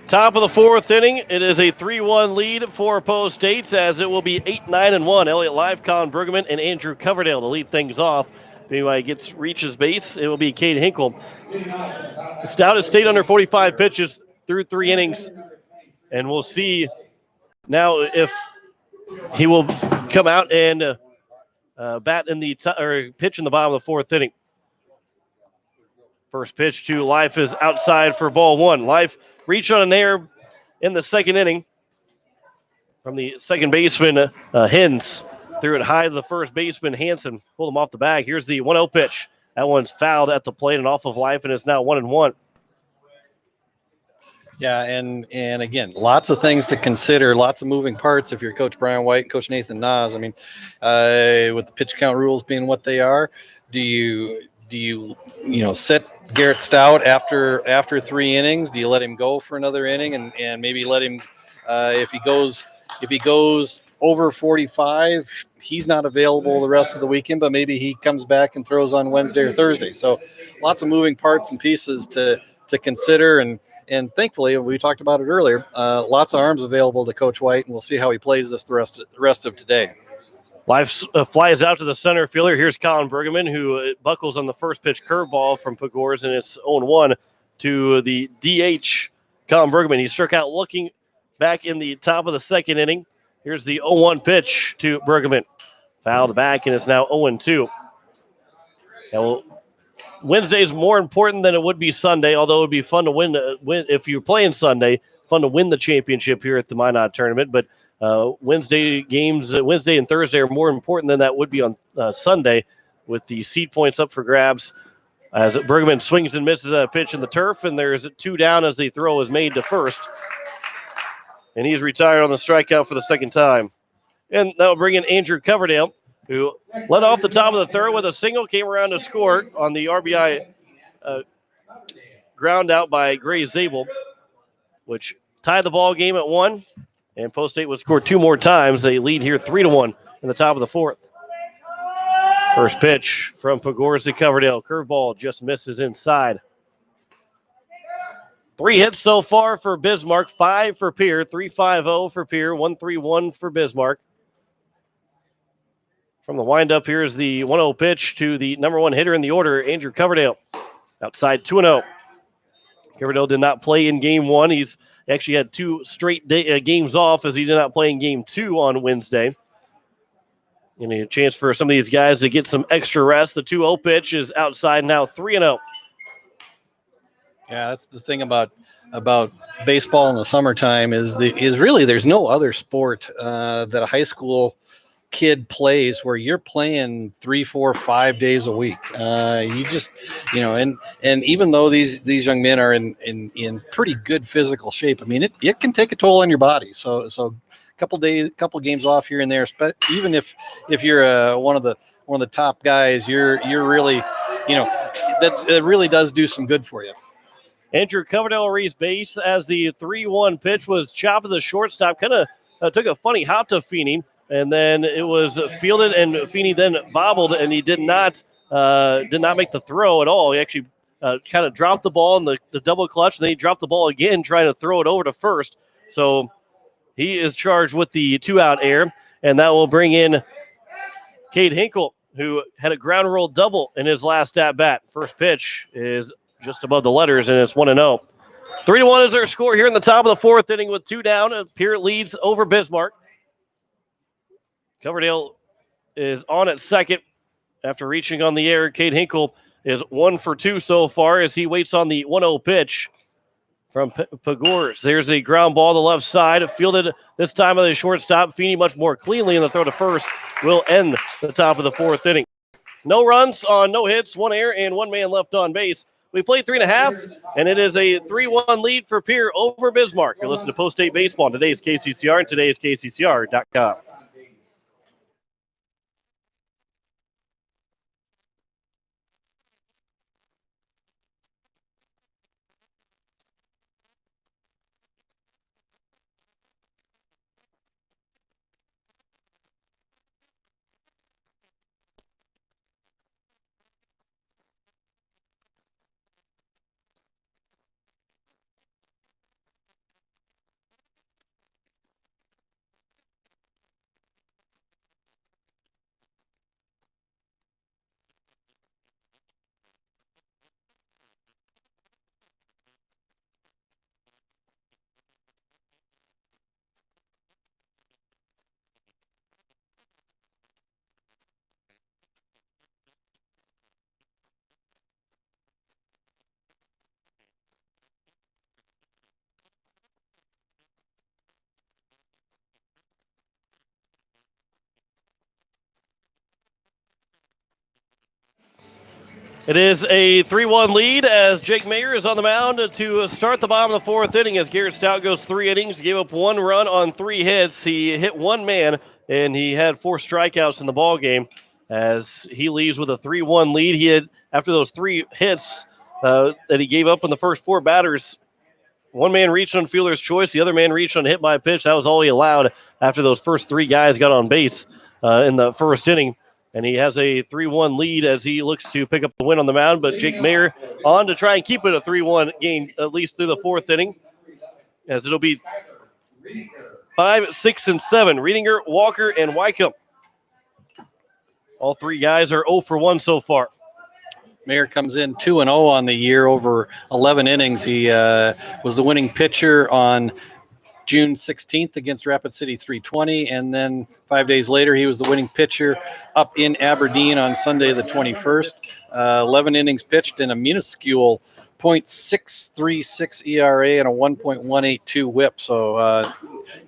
Top of the fourth inning. It is a 3-1 lead for Post States as it will be 8-9-1. Elliott Live, Colin Brueggemann, and Andrew Coverdale to lead things off. If anybody reaches base, it will be Cade Hinkle. Stout has stayed under 45 pitches through 3 innings, and we'll see now if he will come out and bat in the or pitch in the bottom of the fourth inning. First pitch to Life is outside for ball 1. Life reached on an error in the second inning from the second baseman, Hins. Threw it high to the first baseman, Hansen. Pulled him off the bag. Here's the 1-0 pitch. That one's fouled at the plate and off of Life, and it's now 1-1. Yeah, and again, lots of things to consider, lots of moving parts if you're Coach Brian White, Coach Nathan Nas. I mean, with the pitch count rules being what they are, do you set Garrett Stout after 3 innings? Do you let him go for another inning and maybe let him if he goes over 45, he's not available the rest of the weekend, but maybe he comes back and throws on Wednesday or Thursday. So lots of moving parts and pieces to consider, and thankfully, we talked about it earlier, lots of arms available to Coach White, and we'll see how he plays this the rest of today. Life flies out to the center fielder. Here's Colin Brueggemann, who buckles on the first pitch curveball from Pagors, and it's 0-1 to the DH, Colin Brueggemann. He struck out looking back in the top of the second inning. Here's the 0-1 pitch to Brueggemann. Fouled back, and it's now 0-2. Now, Wednesday is more important than it would be Sunday, although it would be fun to win if you're playing Sunday, fun to win the championship here at the Minot tournament, but Wednesday games, Wednesday and Thursday are more important than that would be on Sunday, with the seed points up for grabs as Brueggemann swings and misses a pitch in the turf, and there's 2 down as the throw is made to first. And he's retired on the strikeout for the second time. And that will bring in Andrew Coverdale, who led off the top of the third with a single, came around to score on the RBI ground out by Gray Zabel, which tied the ball game at 1. And Post State would score 2 more times. They lead here 3-1 in the top of the fourth. First pitch from Pagors to Coverdale. Curveball just misses inside. 3 hits so far for Bismarck, 5 for Pierre, 3-5-0 for Pierre, 1-3-1 for Bismarck. From the windup, here's the 1-0 pitch to the number 1 hitter in the order, Andrew Coverdale. Outside 2-0. Coverdale did not play in game 1. He's actually had 2 straight games off as he did not play in game 2 on Wednesday. And a chance for some of these guys to get some extra rest. The 2-0 pitch is outside now, 3-0. Yeah, that's the thing about baseball in the summertime is really there's no other sport that a high school kid plays where you're playing 3, 4, 5 days a week. You just, and even though these young men are in pretty good physical shape, I mean, it can take a toll on your body. So couple games off here and there, even if you're one of the top guys, you're really, that really does do some good for you. Andrew Coverdale raised base as the 3-1 pitch was chopped to the shortstop. Kind of took a funny hop to Feeney, and then it was fielded, and Feeney then bobbled, and he did not make the throw at all. He actually kind of dropped the ball in the double clutch, and then he dropped the ball again, trying to throw it over to first. So he is charged with the 2-out error, and that will bring in Cade Hinkle, who had a ground roll double in his last at-bat. First pitch is just above the letters, and it's 1-0. 3-1 is our score here in the top of the 4th inning with 2 down. Pierre leads over Bismarck. Coverdale is on at second after reaching on the air. Cade Hinkle is 1 for 2 so far as he waits on the 1-0 pitch from Pagors. There's a ground ball to the left side, fielded this time of the shortstop. Feeney much more cleanly, and the throw to first will end the top of the 4th inning. No runs on no hits, 1 error, and 1 man left on base. We played 3.5, and it is a 3-1 lead for Pierre over Bismarck. You're listening to Post-State Baseball on today's KCCR and today's KCCR.com. It is a 3-1 lead as Jake Mayer is on the mound to start the bottom of the 4th inning as Garrett Stout goes 3 innings, gave up 1 run on 3 hits. He hit 1 man, and he had 4 strikeouts in the ball game as he leaves with a 3-1 lead. He had, after those 3 hits that he gave up in the first 4 batters, 1 man reached on fielder's choice, the other man reached on hit by a pitch. That was all he allowed after those first 3 guys got on base in the 1st inning. And he has a 3-1 lead as he looks to pick up the win on the mound. But Jake Mayer on to try and keep it a 3-1 game, at least through the 4th inning, as it'll be 5, 6, and 7. Riedinger, Walker, and Wycombe. All 3 guys are 0 for 1 so far. Mayer comes in 2-0 on the year over 11 innings. He was the winning pitcher on June 16th against Rapid City 320, and then 5 days later he was the winning pitcher up in Aberdeen on Sunday the 21st. 11 innings pitched in a minuscule .636 ERA and a 1.182 WHIP. So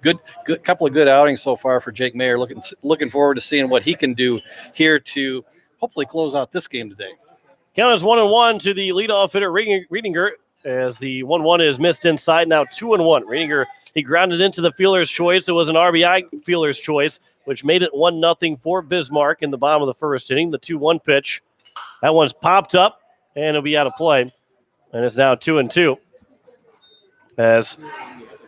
good couple of good outings so far for Jake Mayer. Looking forward to seeing what he can do here to hopefully close out this game today. Count is 1-1 to the leadoff hitter Riedinger as the 1-1 is missed inside. Now 2-1. Riedinger, he grounded into the fielder's choice. It was an RBI fielder's choice, which made it 1-0 for Bismarck in the bottom of the 1st inning. The 2-1 pitch, that one's popped up, and it'll be out of play. And it's now 2-2. As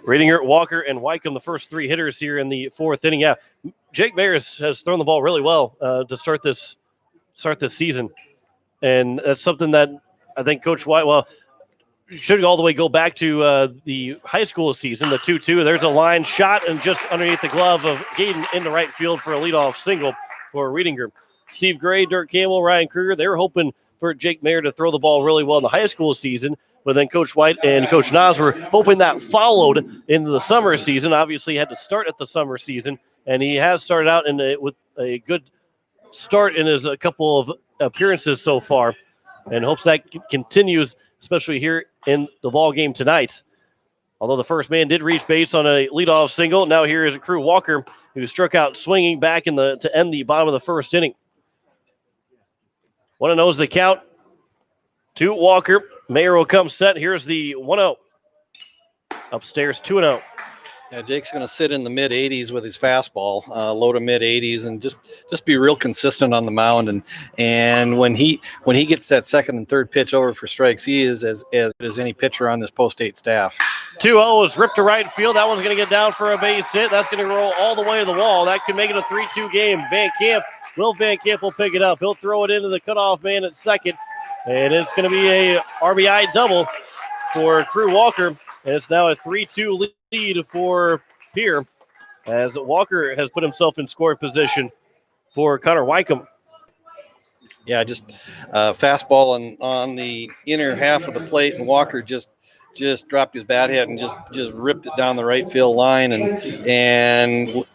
Riedinger, Walker, and Wycombe, the first 3 hitters here in the 4th inning. Yeah, Jake Mayer has thrown the ball really well to start this season. And that's something that I think Coach White, should all the way go back to the high school season, the 2-2. There's a line shot and just underneath the glove of Gaden in the right field for a leadoff single for Reedinger. Steve Gray, Dirk Campbell, Ryan Kruger, they were hoping for Jake Mayer to throw the ball really well in the high school season, but then Coach White and Coach Nas were hoping that followed into the summer season. Obviously, he had to start at the summer season, and he has started out with a good start in his a couple of appearances so far, and hopes that continues, especially here in the ball game tonight. Although the first man did reach base on a leadoff single, now here is Crew Walker, who struck out swinging back to end the bottom of the first inning. 1-0 is the count to Walker. Mayer will come set. Here's the 1-0. Upstairs 2-0. Yeah, Jake's going to sit in the mid-80s with his fastball, low to mid-80s, and just be real consistent on the mound. And when he gets that second and third pitch over for strikes, he is as good as any pitcher on this post-8 staff. 2-0 is ripped to right field. That one's going to get down for a base hit. That's going to roll all the way to the wall. That could make it a 3-2 game. Will Van Camp will pick it up. He'll throw it into the cutoff man at second, and it's going to be a RBI double for Crew Walker, and it's now a 3-2 lead for Pierre, as Walker has put himself in scoring position for Connor Wycombe. Yeah, just fastball on the inner half of the plate, and Walker just dropped his bat head and just ripped it down the right field line, and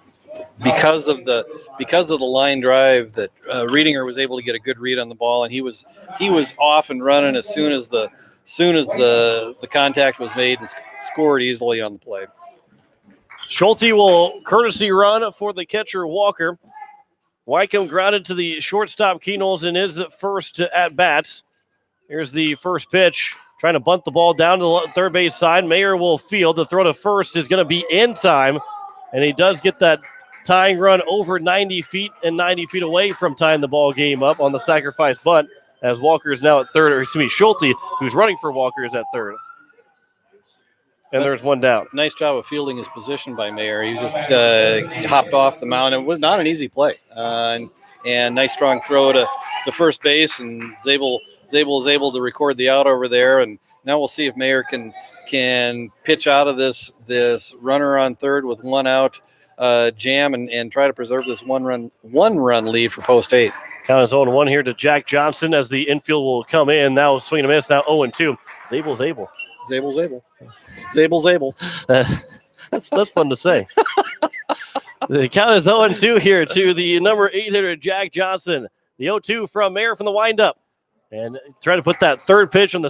because of the line drive that Reedinger was able to get a good read on the ball, and he was off and running as soon as the contact was made and scored easily on the play. Schulte will courtesy run for the catcher Walker. Wycombe grounded to the shortstop Keenels in his first at bat. Here's the first pitch, trying to bunt the ball down to the third base side. Mayer will field. The throw to first is going to be in time, and he does get that tying run over 90 feet and 90 feet away from tying the ball game up on the sacrifice bunt, as Walker is now at third, or excuse me, Schulte, who's running for Walker, is at third. And there's one down. Nice job of fielding his position by Mayer. He just hopped off the mound. It was not an easy play. And nice strong throw to the first base, and Zabel is able to record the out over there. And now we'll see if Mayer can pitch out of this runner on third with one out jam and try to preserve this one run lead for post 8. Count is 0-1 here to Jack Johnson as the infield will come in. Now swing and miss. Now 0-2. Zabel. That's fun to say. The count is 0-2 here to the number 8 hitter, Jack Johnson. The 0-2 from Mayer from the windup. And trying to put that third pitch on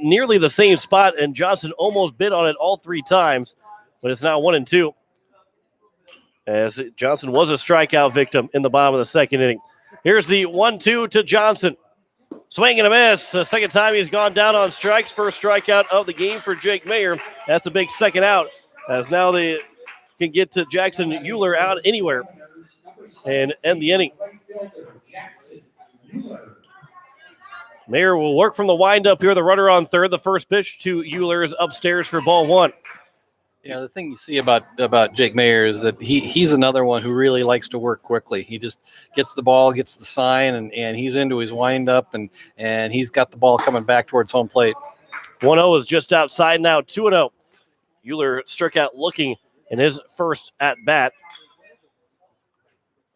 nearly the same spot, and Johnson almost bit on it all three times, but it's now 1-2. As Johnson was a strikeout victim in the bottom of the second inning. Here's the 1-2 to Johnson. Swing and a miss. Second time he's gone down on strikes. First strikeout of the game for Jake Mayer. That's a big second out, as now they can get to Jackson Euler out anywhere and end the inning. Mayer will work from the windup here. The runner on third. The first pitch to Euler is upstairs for ball one. Yeah, the thing you see about Jake Mayer is that he's another one who really likes to work quickly. He just gets the ball, gets the sign, and he's into his windup, and he's got the ball coming back towards home plate. 1-0 is just outside now, 2-0. Euler struck out looking in his first at bat.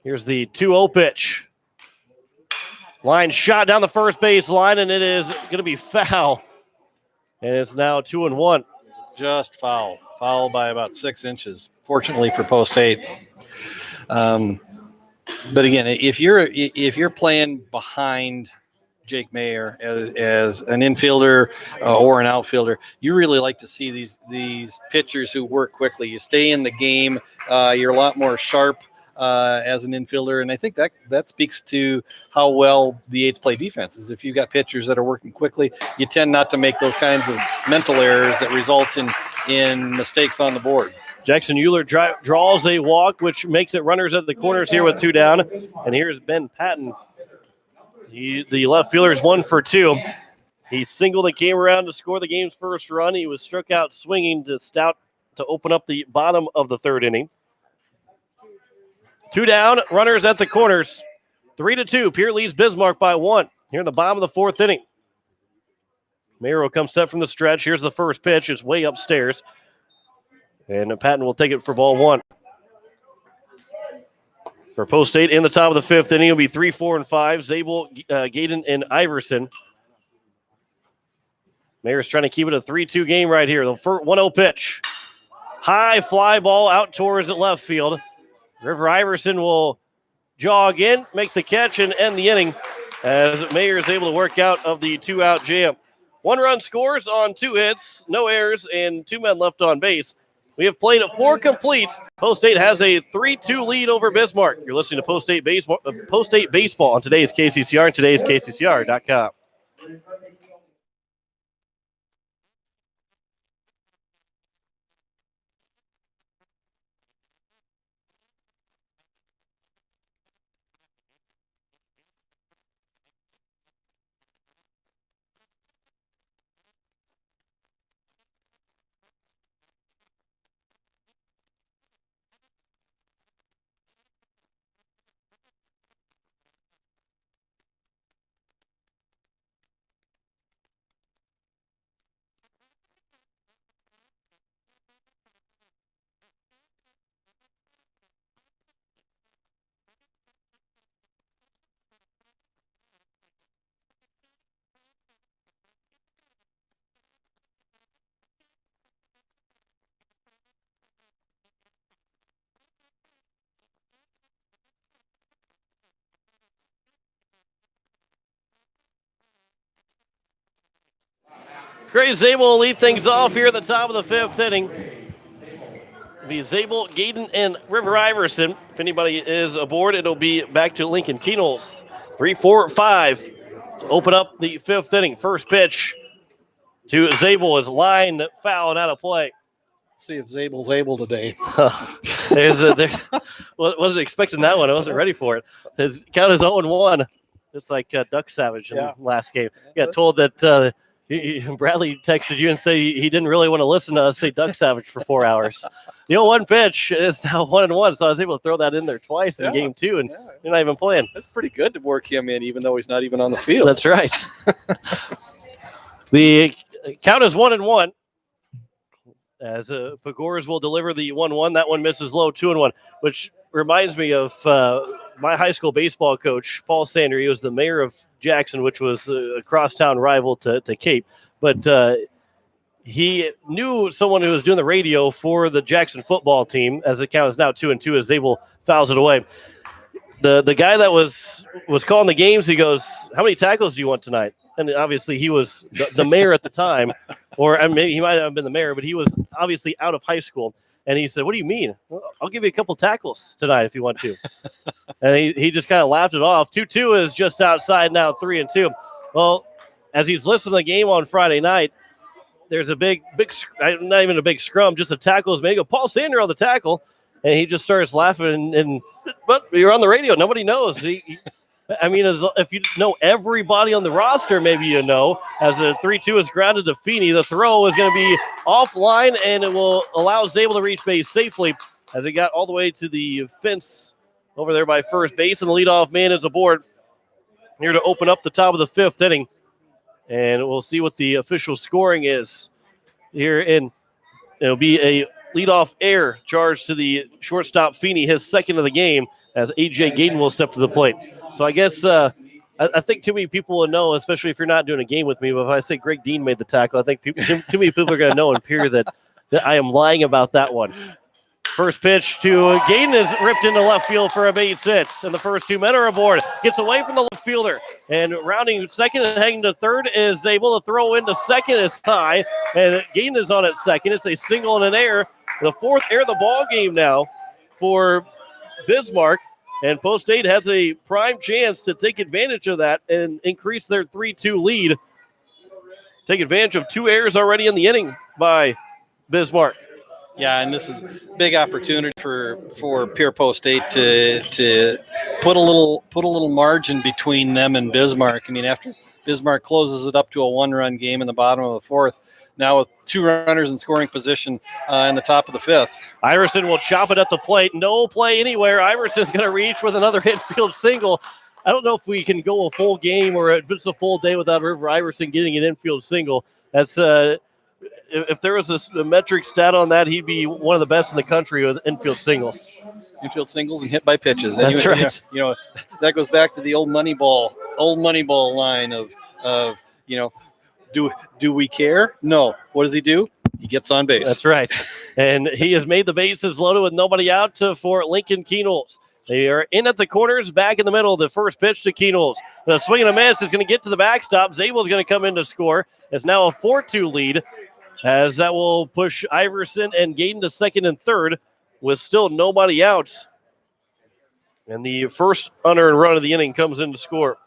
Here's the 2-0 pitch. Line shot down the first base line, and it is going to be foul. And it's now 2-1. Just foul by about 6 inches, fortunately for post 8. But again, if you're playing behind Jake Mayer as an infielder or an outfielder, you really like to see these pitchers who work quickly. You stay in the game. You're a lot more sharp as an infielder, and I think that speaks to how well the Aids play defenses. If you've got pitchers that are working quickly, you tend not to make those kinds of mental errors that result in mistakes on the board. Jackson Euler draws a walk, which makes it runners at the corners here with 2 down. And here's Ben Patton. The left fielder is 1 for 2. He singled and came around to score the game's first run. He was struck out swinging to Stout to open up the bottom of the third inning. 2 down, runners at the corners. 3-2. Pierre leads Bismarck by 1 here in the bottom of the fourth inning. Mayer will come set from the stretch. Here's the first pitch. It's way upstairs. And Patton will take it for ball 1. For Post State in the top of the 5th inning, it'll be 3, 4, and 5. Zabel, Gaden, and Iverson. Mayer's trying to keep it a 3-2 game right here. The 1-0 pitch. High fly ball out towards left field. River Iverson will jog in, make the catch, and end the inning as Mayer is able to work out of the 2-out jam. 1 run scores on 2 hits, no errors, and 2 men left on base. We have played 4 completes. Post State has a 3-2 lead over Bismarck. You're listening to Post State Baseball on today's KCCR and today's KCCR.com. Gray Zabel will lead things off here at the top of the 5th inning. It'll be Zabel, Gaden, and River Iverson. If anybody is aboard, it'll be back to Lincoln Keenholz. 3, 4, 5 to open up the 5th inning. First pitch to Zabel is lined foul and out of play. See if Zabel's able today. Wasn't expecting that one. I wasn't ready for it. His count is 0-1. Just like Duck Savage in the last game. Got told that Bradley texted you and said he didn't really want to listen to us say Duck Savage for 4 hours. The 0-1 pitch is now 1-1, so I was able to throw that in there twice in game 2, and you're not even playing. That's pretty good to work him in, even though he's not even on the field. That's right. The count is 1-1. As Pagors will deliver the 1-1. That one misses low, 2-1, which reminds me of my high school baseball coach, Paul Sander. He was the mayor of Jackson, which was a crosstown rival to Cape. But he knew someone who was doing the radio for the Jackson football team, as the count is now 2-2 as Zabel fouls it away. The guy that was calling the games, he goes, "How many tackles do you want tonight?" And obviously he was the mayor at the time, or maybe he might have been the mayor, but he was obviously out of high school. And he said, "What do you mean? Well, I'll give you a couple tackles tonight if you want to." And he just kind of laughed it off. 2-2 is just outside now, 3-2. Well, as he's listening to the game on Friday night, there's a big, not even a big scrum, just a tackles made. Go Paul Sander on the tackle, and he just starts laughing. But you're on the radio. Nobody knows. If you know everybody on the roster, maybe you know. As the 3-2 is grounded to Feeney, the throw is going to be offline, and it will allow Zabel to reach base safely as he got all the way to the fence over there by first base, and the leadoff man is aboard here to open up the top of the 5th inning. And we'll see what the official scoring is here. It'll be a leadoff error charged to the shortstop Feeney, his second of the game, as A.J. Gaden will step to the plate. So I guess I think too many people will know, especially if you're not doing a game with me, but if I say Greg Dean made the tackle, I think too many people are going to know in Pierre that I am lying about that one. First pitch to Gaden is ripped into left field for a base hit, and the first 2 men are aboard. Gets away from the left fielder, and rounding second and heading to third is able to throw into second is high, and Gaden is on at second. It's a single and an error. The 4th error of the ball game now for Bismarck, and Post State has a prime chance to take advantage of that and increase their 3-2 lead. Take advantage of 2 errors already in the inning by Bismarck. Yeah, and this is a big opportunity for Pierre Post State to put a little margin between them and Bismarck. I mean, after Bismarck closes it up to a 1-run game in the bottom of the 4th, now with 2 runners in scoring position in the top of the 5th. Iverson will chop it at the plate. No play anywhere. Iverson's going to reach with another hit field single. I don't know if we can go a full game or if it's a full day without River Iverson getting an infield single. That's if there was a metric stat on that, he'd be one of the best in the country with infield singles. Infield singles and hit by pitches. And That's right. That goes back to the old Moneyball line of do we care? No. What does he do? He gets on base. That's right. And he has made the bases loaded with nobody out for Lincoln Keenels. They are in at the corners, back in the middle. The first pitch to Keenels. The swing and a miss is going to get to the backstop. Zabel is going to come in to score. It's now a 4-2 lead, as that will push Iverson and Gaden to second and third with still nobody out. And the first unearned run of the inning comes in to score.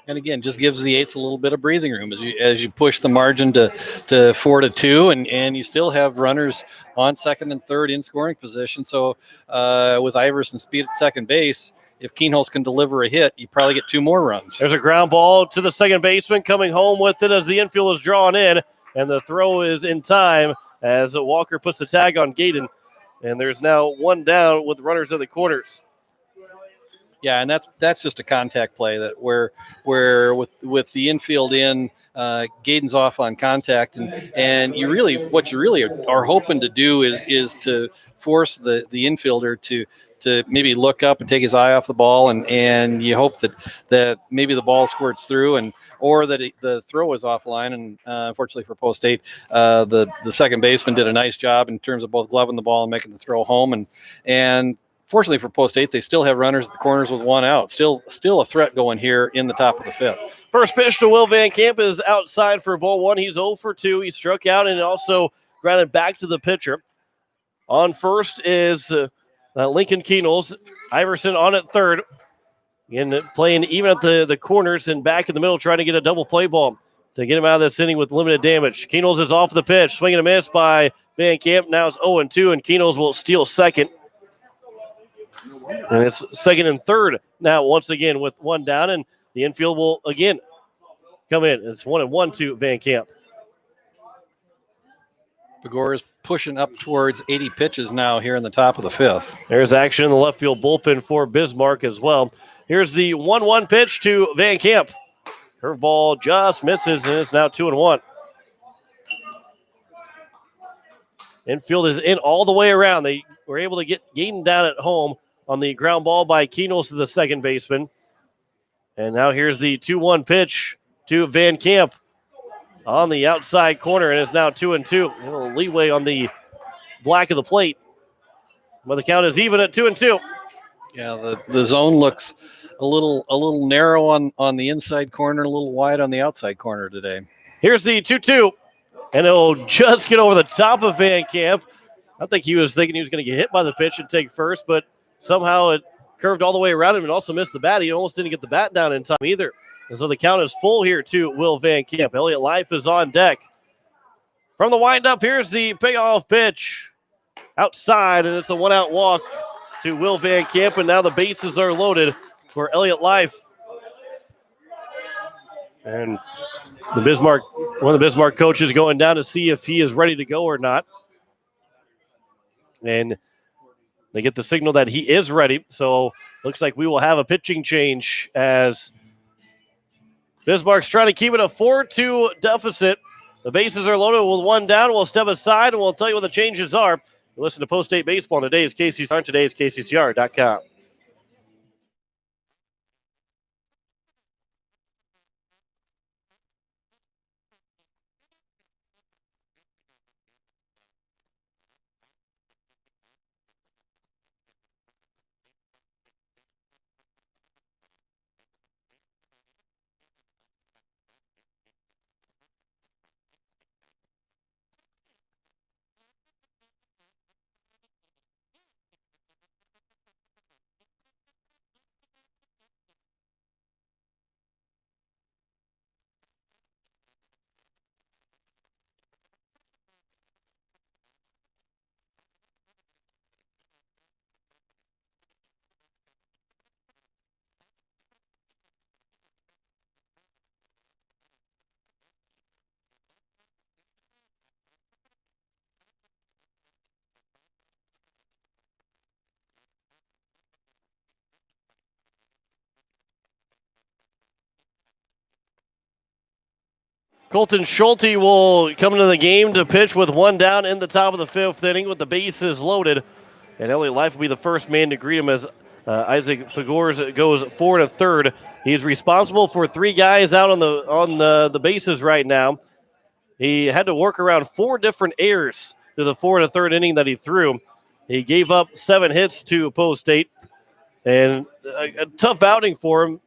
And again, just gives the eights a little bit of breathing room as you push the margin to 4-2, and you still have runners on second and third in scoring position. So with Iverson speed at second base, if Keenholz can deliver a hit, you probably get 2 more runs. There's a ground ball to the second baseman, coming home with it as the infield is drawn in, and the throw is in time as Walker puts the tag on Gaden. And there's now one down with runners at the corners. Yeah, and that's just a contact play that where with the infield in, Gaden's off on contact, and what you really are hoping to do is to force the infielder to maybe look up and take his eye off the ball, and you hope that maybe the ball squirts through or that the throw is offline. And unfortunately for Post State, the second baseman did a nice job in terms of both gloving the ball and making the throw home, and fortunately for Post State, they still have runners at the corners with 1 out. Still a threat going here in the top of the 5th. First pitch to Will Van Camp is outside for ball 1. He's 0 for 2. He struck out and also grounded back to the pitcher. On first is Lincoln Keenels. Iverson on at third. And playing even at the corners and back in the middle, trying to get a double play ball to get him out of this inning with limited damage. Keenels is off the pitch. Swing and a miss by Van Camp. Now it's 0-2, and Keenels will steal second. And it's second and third now once again with 1 down, and the infield will again come in. It's 1-1 to Van Camp. Begor is pushing up towards 80 pitches now here in the top of the 5th. There's action in the left field bullpen for Bismarck as well. Here's the 1-1 pitch to Van Camp. Curveball just misses, and it's now 2-1. Infield is in all the way around. They were able to get Gaden down at home on the ground ball by Keenels to the second baseman. And now here's the 2-1 pitch to Van Camp on the outside corner, and it's now 2-2. A little leeway on the black of the plate, but the count is even at 2-2. Yeah, the zone looks a little narrow on the inside corner, a little wide on the outside corner today. Here's the 2-2, and it'll just get over the top of Van Camp. I think he was thinking he was going to get hit by the pitch and take first, but somehow it curved all the way around him and also missed the bat. He almost didn't get the bat down in time either. And so the count is full here to Will Van Camp. Elliott Life is on deck. From the windup, here's the payoff pitch. Outside, and it's a 1-out walk to Will Van Camp, and now the bases are loaded for Elliott Life. And one of the Bismarck coaches going down to see if he is ready to go or not. And they get the signal that he is ready. So looks like we will have a pitching change as Bismarck's trying to keep it a 4-2 deficit. The bases are loaded with 1 down. We'll step aside and we'll tell you what the changes are. You listen to Post State Baseball on today's KCCR and today's KCCR.com. Colton Schulte will come into the game to pitch with one down in the top of the 5th inning with the bases loaded. And Elliott Life will be the first man to greet him as Isaac Pagors goes forward to third. He's responsible for 3 guys out on the bases right now. He had to work around 4 different errors to the 4th and 3rd inning that he threw. He gave up 7 hits to Post State, and a tough outing for him,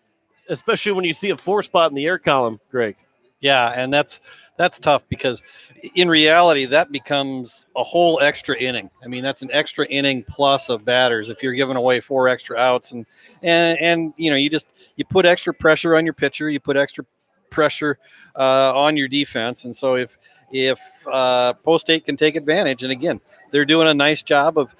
especially when you see a 4 spot in the air column, Greg. Yeah, and that's tough because in reality that becomes a whole extra inning. I mean, that's an extra inning plus of batters if you're giving away 4 extra outs, and you know, you put extra pressure on your pitcher, you put extra pressure on your defense, and so if Post State can take advantage, and again, they're doing a nice job of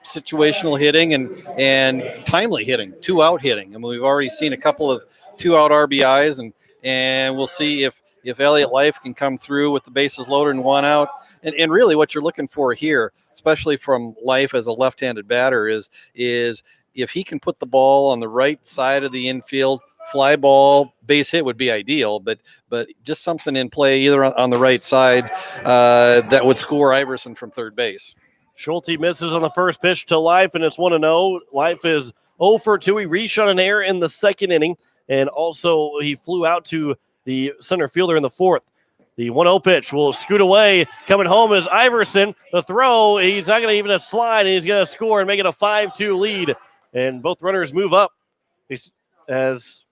situational hitting and timely hitting, 2-out hitting. I mean, we've already seen a couple of 2-out RBIs, and we'll see if Elliott Life can come through with the bases loaded and 1 out. And really what you're looking for here, especially from Life as a left-handed batter, is if he can put the ball on the right side of the infield, fly ball, base hit would be ideal, but just something in play either on the right side that would score Iverson from third base. Schulte misses on the first pitch to Life, and it's 1-0. Life is 0 for 2. He reached on an error in the 2nd inning, and also he flew out to the center fielder in the 4th. The 1-0 pitch will scoot away. Coming home is Iverson. The throw, he's not going to even slide, and he's going to score and make it a 5-2 lead. And both runners move up as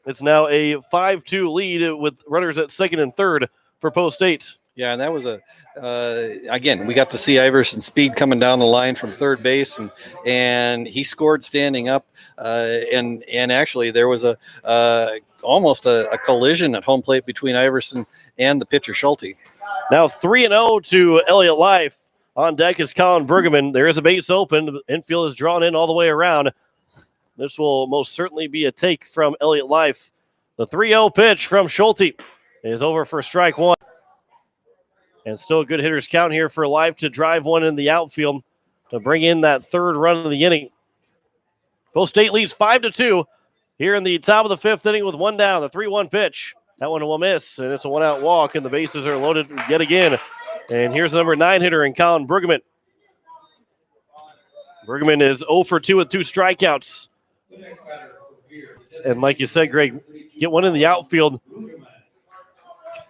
it's now a 5-2 lead with runners at 2nd and 3rd for Post State. Yeah, and that was again, we got to see Iverson's speed coming down the line from third base, and he scored standing up, and actually there was almost a collision at home plate between Iverson and the pitcher Schulte. Now 3-0 to Elliott Life. On deck is Colin Bergman. There is a base open. The infield is drawn in all the way around. This will most certainly be a take from Elliott Life. The 3-0 pitch from Schulte is over for strike 1. And still a good hitter's count here for Life to drive one in the outfield to bring in that 3rd run of the inning. Post State leads 5-2 here in the top of the 5th inning with 1 down. The 3-1 pitch. That one will miss, and it's a 1-out walk, and the bases are loaded yet again. And here's the number 9 hitter in Colin Bergman. Bergman is 0 for 2 with 2 strikeouts. And like you said, Greg, get one in the outfield.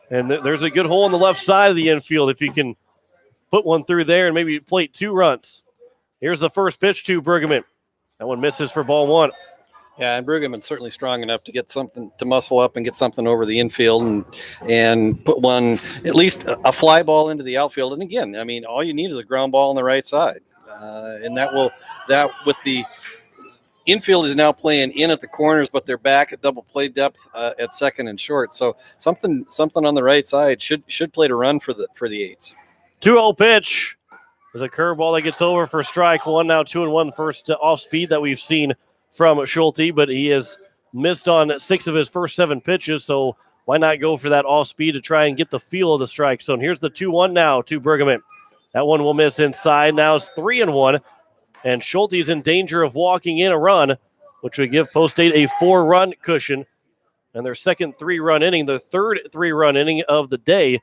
And there's a good hole on the left side of the infield if you can put one through there and maybe plate 2 runs. Here's the first pitch to Bergman. That one misses for ball 1. Yeah, and Bergman's certainly strong enough to get something, to muscle up and get something over the infield and put one, at least a fly ball into the outfield. And again, I mean, all you need is a ground ball on the right side. And that with the infield is now playing in at the corners, but they're back at double play depth at 2nd and short. So something on the right side should play to run for the 8s. 2-0 pitch. There's a curveball that gets over for strike 1. Now 2-1 first off speed that we've seen from Schulte, but he has missed on 6 of his first 7 pitches, so why not go for that off speed to try and get the feel of the strike zone. Here's the 2-1 now to Bergman. That one will miss inside. Now it's 3-1, and Schulte's in danger of walking in a run, which would give Post State a 4-run cushion, and their second 3-run inning, their third 3-run inning of the day.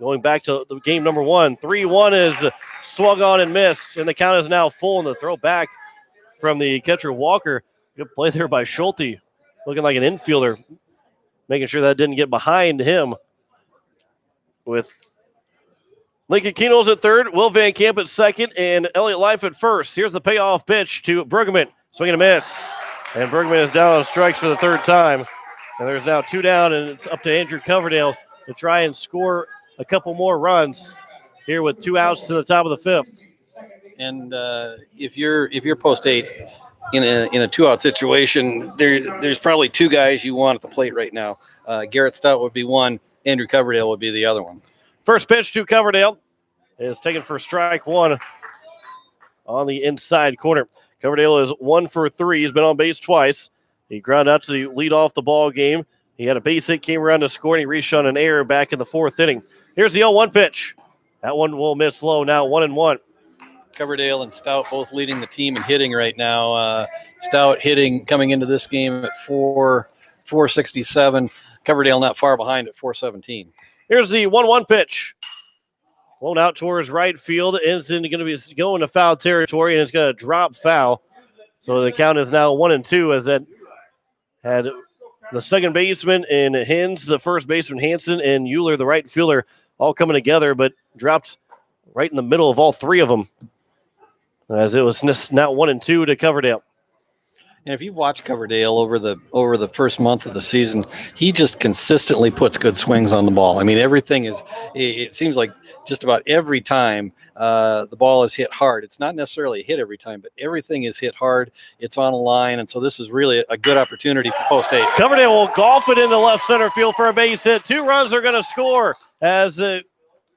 Going back to the game number 1, 3-1 is swung on and missed, and the count is now full, and the throw back from the catcher Walker. Good play there by Schulte, looking like an infielder, making sure that didn't get behind him. With Lincoln Keno's at third, Will Van Camp at second, and Elliott Life at first. Here's the payoff pitch to Bergman. Swing and a miss. And Bergman is down on strikes for the 3rd time. And there's now 2 down, and it's up to Andrew Coverdale to try and score a couple more runs here with 2 outs to the top of the 5th. And if you're Post State in a 2-out situation, there's probably 2 guys you want at the plate right now. Garrett Stout would be one. Andrew Coverdale would be the other one. First pitch to Coverdale is taken for strike 1 on the inside corner. Coverdale is 1 for 3. He's been on base twice. He grounded out to lead off the ball game. He had a base hit, came around to score, and he reached on an error back in the 4th inning. Here's the 0-1 pitch. That one will miss low. Now 1-1. Coverdale and Stout both leading the team in hitting right now. Stout hitting coming into this game at 467. Coverdale not far behind at 417. Here's the 1-1 pitch. Flown out towards right field. It's going to be going to foul territory, and it's going to drop foul. So the count is now 1-2 as that had the second baseman and Hins, the first baseman Hansen, and Euler, the right fielder, all coming together, but dropped right in the middle of all three of them as it was now 1-2 to Coverdale. And if you've watched Coverdale over the first month of the season, he just consistently puts good swings on the ball. I mean, everything is. It seems like just about every time the ball is hit hard. It's not necessarily a hit every time, but everything is hit hard. It's on a line, and so this is really a good opportunity for Post 8. Coverdale will golf it into left center field for a base hit. 2 runs are going to score as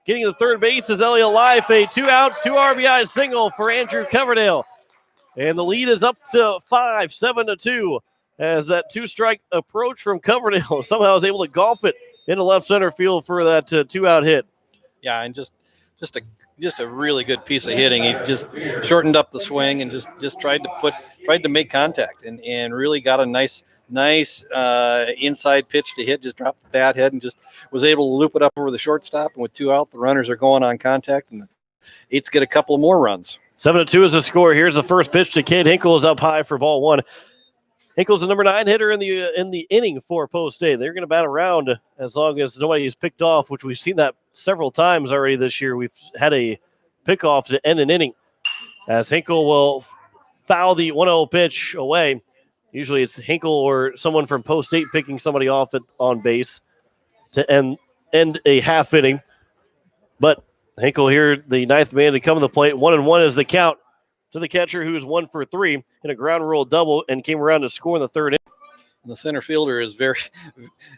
getting to third base is Elliott Life. A 2-out, 2 RBI single for Andrew Coverdale. And the lead is up to 5, 7-2, as that 2-strike approach from Coverdale somehow was able to golf it into left center field for that 2-out hit. Yeah, and just a really good piece of hitting. He just shortened up the swing and just tried to make contact and really got a nice inside pitch to hit. Just dropped the bat head and just was able to loop it up over the shortstop. And with 2 out, the runners are going on contact, and the 8s get a couple more runs. 7-2 is the score. Here's the first pitch to Cade Hinkle is up high for ball 1. Hinkle's the number 9 hitter in the inning for Post 8. They're going to bat around as long as nobody is picked off, which we've seen that several times already this year. We've had a pickoff to end an inning as Hinkle will foul the 1-0 pitch away. Usually it's Hinkle or someone from Post 8 picking somebody off on base to end a half inning. But Hinkle here, the 9th man to come to the plate. 1-1 is the count to the catcher, who's 1 for 3 in a ground rule double and came around to score in the 3rd inning. The center fielder is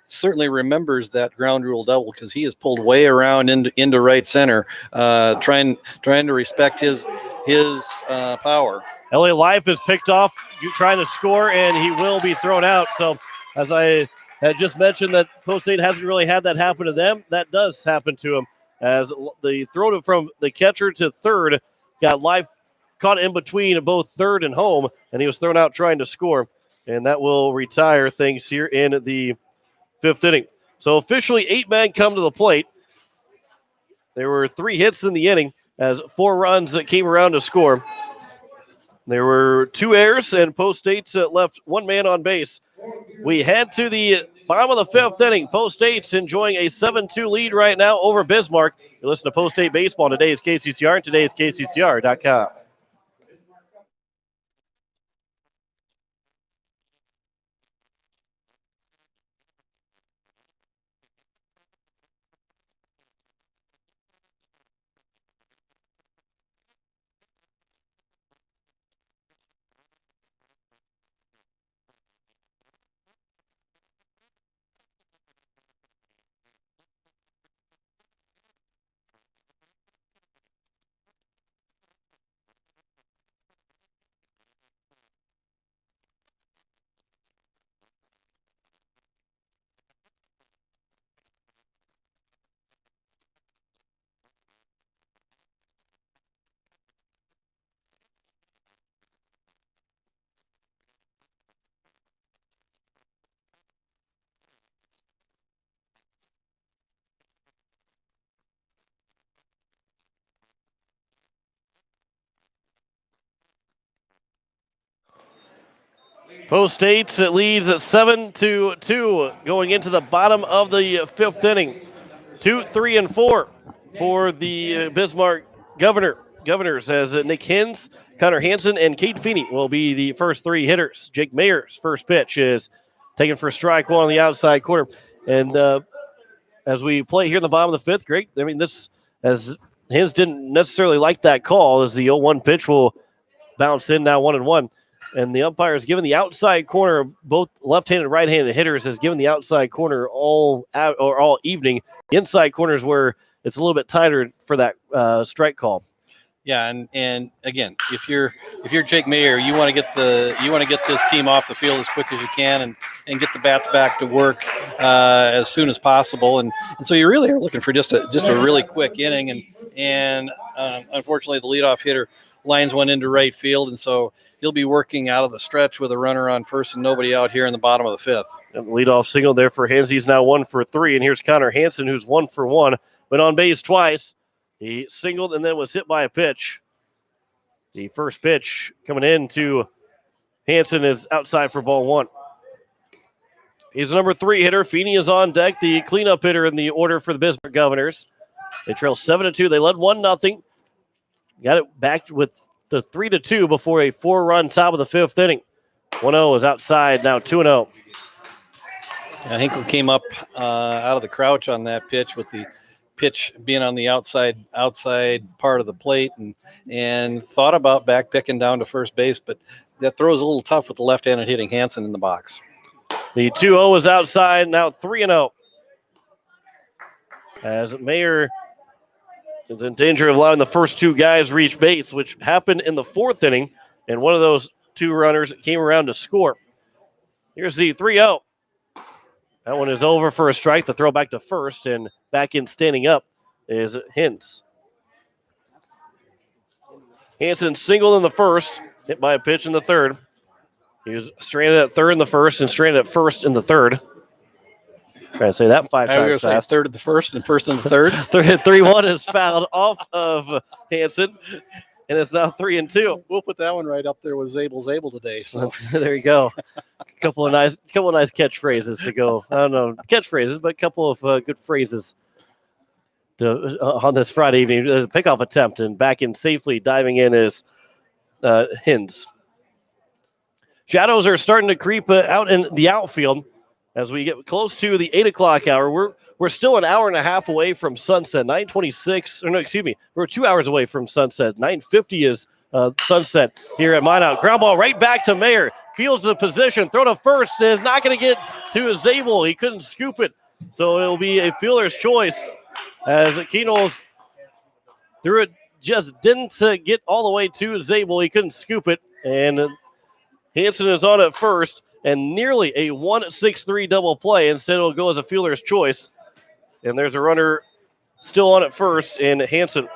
certainly remembers that ground rule double because he is pulled way around into right center, trying to respect his power. Elliott Life is picked off, trying to score, and he will be thrown out. So, as I had just mentioned, that Post 8 hasn't really had that happen to them. That does happen to him. As the throw from the catcher to third got Life caught in between both third and home, and he was thrown out trying to score. And that will retire things here in the 5th inning. So officially 8 men come to the plate. There were 3 hits in the inning as 4 runs that came around to score. There were 2 errors, and Post 8 left 1 man on base. We head to the bottom of the 5th inning. Post 8's enjoying a 7-2 lead right now over Bismarck. You listen to Post 8 Baseball on today's KCCR and today's KCCR.com. Post 8 leads at 7-2 going into the bottom of the 5th inning. 2, 3, and 4 for the Bismarck Governors as Nick Hins, Connor Hansen, and Kate Feeney will be the first 3 hitters. Jake Mayer's first pitch is taken for strike 1 on the outside corner. And as we play here in the bottom of the 5th, great. I mean, this, as Hins didn't necessarily like that call, as the 0-1 pitch will bounce in now 1-1. And the umpire has given the outside corner, both left-handed and right-handed hitters, has given the outside corner all evening. The inside corner is where it's a little bit tighter for that strike call. Yeah, and again, if you're Jake Mayer, you want to get this team off the field as quick as you can and get the bats back to work as soon as possible. And so you really are looking for just a really quick inning. And unfortunately, the leadoff hitter lines one into right field, and so he'll be working out of the stretch with a runner on first and nobody out here in the bottom of the fifth. And leadoff single there for Hens. He's now 1 for 3, and here's Connor Hansen, who's 1 for 1, but on base twice. He singled and then was hit by a pitch. The first pitch coming in to Hansen is outside for ball 1. He's the number 3 hitter. Feeney is on deck, the cleanup hitter in the order for the Bismarck Governors. They trail 7-2. They led 1-0. Got it back with the 3-2 before a 4-run top of the 5th inning. 1-0 is outside, now 2-0. Hinkle came up out of the crouch on that pitch with the pitch being on the outside part of the plate and thought about back picking down to first base, but that throw is a little tough with the left-handed hitting Hansen in the box. The 2-0 is outside, now 3-0. As Mayer is in danger of allowing the first 2 guys reach base, which happened in the 4th inning, and one of those 2 runners came around to score. Here's the 3-0. That one is over for a strike. The throw back to first, and back in standing up is Hens. Hansen singled in the first, hit by a pitch in the 3rd. He was stranded at 3rd in the 1st and stranded at 1st in the 3rd. Trying to say that 5 times fast. 3rd in the 1st and 1st in the 3rd. 3-1 is fouled off of Hansen, and it's now 3-2. We'll put that one right up there with Zabel's able today. So there you go. Couple of nice catchphrases to go. I don't know catchphrases, but a couple of good phrases on this Friday evening. Pickoff attempt, and back in safely diving in is Hens. Shadows are starting to creep out in the outfield as we get close to the 8 o'clock hour. We're still an hour and a half away from sunset. 9:26, or no, excuse me, we're 2 hours away from sunset. 9:50 is sunset here at Minot. Ground ball right back to Mayer. Fields the position, throw to first, is not going to get to Zabel. He couldn't scoop it, so it'll be a fielder's choice as Keenels threw it, just didn't get all the way to Zabel. He couldn't scoop it, and Hansen is on at first, and nearly a 1-6-3 double play. Instead, it'll go as a fielder's choice, and there's a runner still on at first, and Hansen.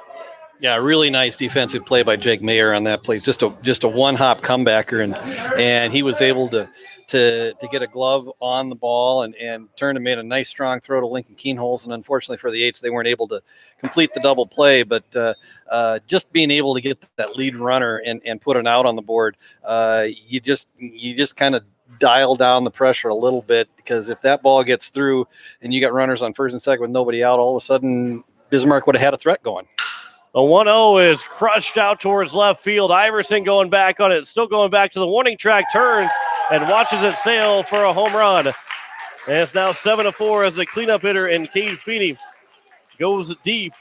Yeah, really nice defensive play by Jake Mayer on that play. Just a one-hop comebacker, and he was able to get a glove on the ball and turned and made a nice strong throw to Lincoln Keenholz. And unfortunately for the Eights, they weren't able to complete the double play. But just being able to get that lead runner and put an out on the board, you just kind of dial down the pressure a little bit, because if that ball gets through and you got runners on first and second with nobody out, all of a sudden Bismarck would have had a threat going. The 1-0 is crushed out towards left field. Iverson going back on it, still going back to the warning track, turns and watches it sail for a home run. And it's now 7-4 as the cleanup hitter in Cade Feeney goes deep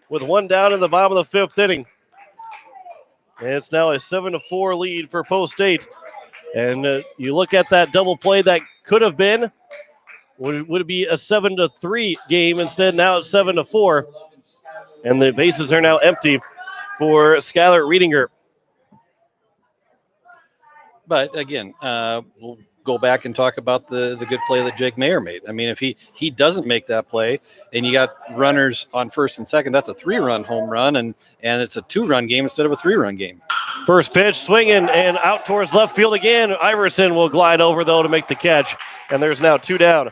with 1 down in the bottom of the 5th inning. And it's now a 7-4 lead for Post State. And you look at that double play that could have been, would it be a 7-3 game? Instead, now it's 7-4. And the bases are now empty for Skylar Riedinger. But again, we'll go back and talk about the good play that Jake Mayer made. I mean, if he doesn't make that play and you got runners on first and second, that's a 3-run home run, and it's a 2-run game instead of a 3-run game. First pitch, swinging and out towards left field again. Iverson will glide over, though, to make the catch. And there's now 2 down.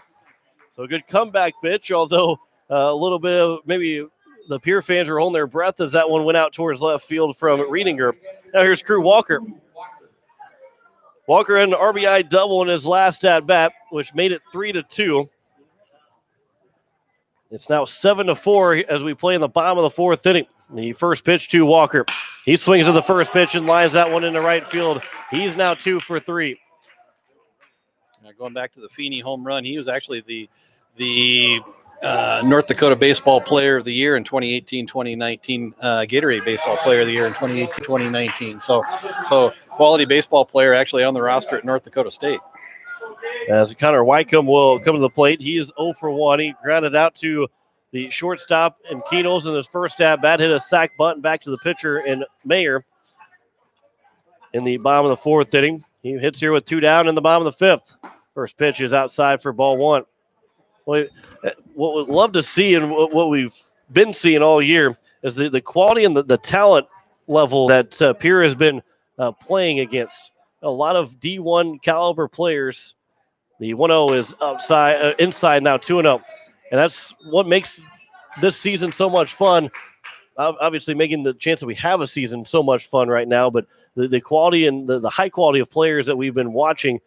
So a good comeback pitch, although a little bit of maybe the Pierre fans were holding their breath as that one went out towards left field from Riedinger. Now here's Crew Walker. Walker had an RBI double in his last at-bat, which made it 3-2. It's now 7-4 as we play in the bottom of the 4th inning. The first pitch to Walker. He swings at the first pitch and lines that one into right field. He's now 2 for 3. Now going back to the Feeney home run, he was actually the North Dakota Baseball Player of the Year in 2018-2019, Gatorade Baseball Player of the Year in 2018-2019. So quality baseball player actually on the roster at North Dakota State. As Connor Wycombe will come to the plate, he is 0 for 1. He grounded out to the shortstop and Keenels in his first at-bat, hit a sac bunt back to the pitcher and Mayer in the bottom of the 4th inning. He hits here with 2 down in the bottom of the 5th. First pitch is outside for ball 1. Well, what we'd love to see and what we've been seeing all year is the quality and the talent level that Pierre has been playing against. A lot of D1 caliber players. The 1-0 is inside now, 2-0. And that's what makes this season so much fun. Obviously making the chance that we have a season so much fun right now, but the quality and the high quality of players that we've been watching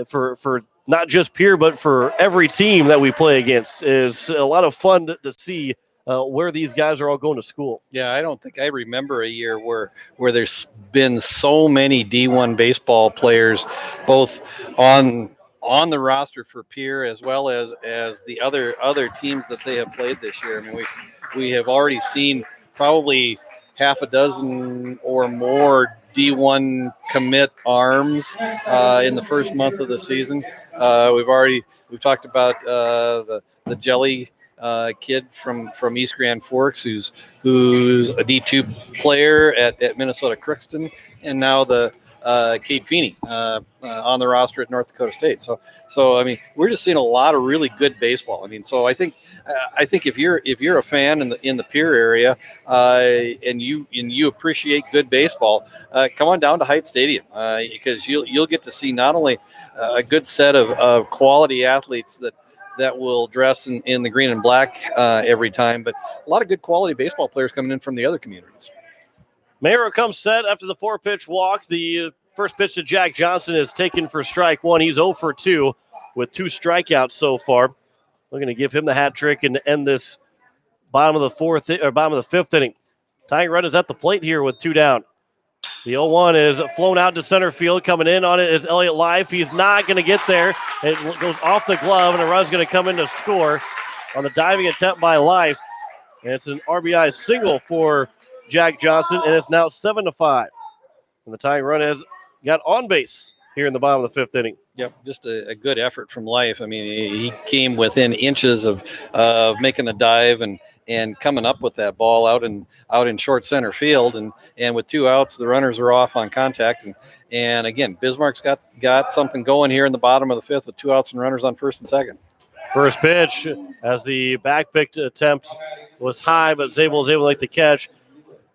for not just Pierre, but for every team that we play against is a lot of fun to see where these guys are all going to school. Yeah, I don't think I remember a year where there's been so many D1 baseball players, both on the roster for Pierre as well as the other teams that they have played this year. I mean, we have already seen probably half a dozen or more D1 commit arms in the first month of the season. We've talked about the Jelly kid from East Grand Forks who's a D2 player at Minnesota Crookston, and now the Cade Feeney on the roster at North Dakota State. So I mean, we're just seeing a lot of really good baseball. I mean, so I think if you're a fan in the Pierre area and you appreciate good baseball, come on down to Heights Stadium because you'll get to see not only a good set of quality athletes that will dress in the green and black every time, but a lot of good quality baseball players coming in from the other communities. Mayro comes set after the 4-pitch walk. The first pitch to Jack Johnson is taken for strike one. He's 0 for 2 with 2 strikeouts so far. We're going to give him the hat trick and end this bottom of the 5th inning. Tying run is at the plate here with 2 down. The 0-1 is flown out to center field. Coming in on it is Elliott Life. He's not going to get there. It goes off the glove, and a run's going to come in to score on the diving attempt by Life. And it's an RBI single for Jack Johnson, and it's now 7-5. And the tying run has got on base here in the bottom of the 5th inning. Yep, just a good effort from Life. I mean, he came within inches of making a dive and coming up with that ball out in short center field, and with 2 outs, the runners are off on contact, and again, Bismarck's got something going here in the bottom of the 5th with 2 outs and runners on first and second. First pitch, as the back picked attempt was high, but Zabel was able to make the catch.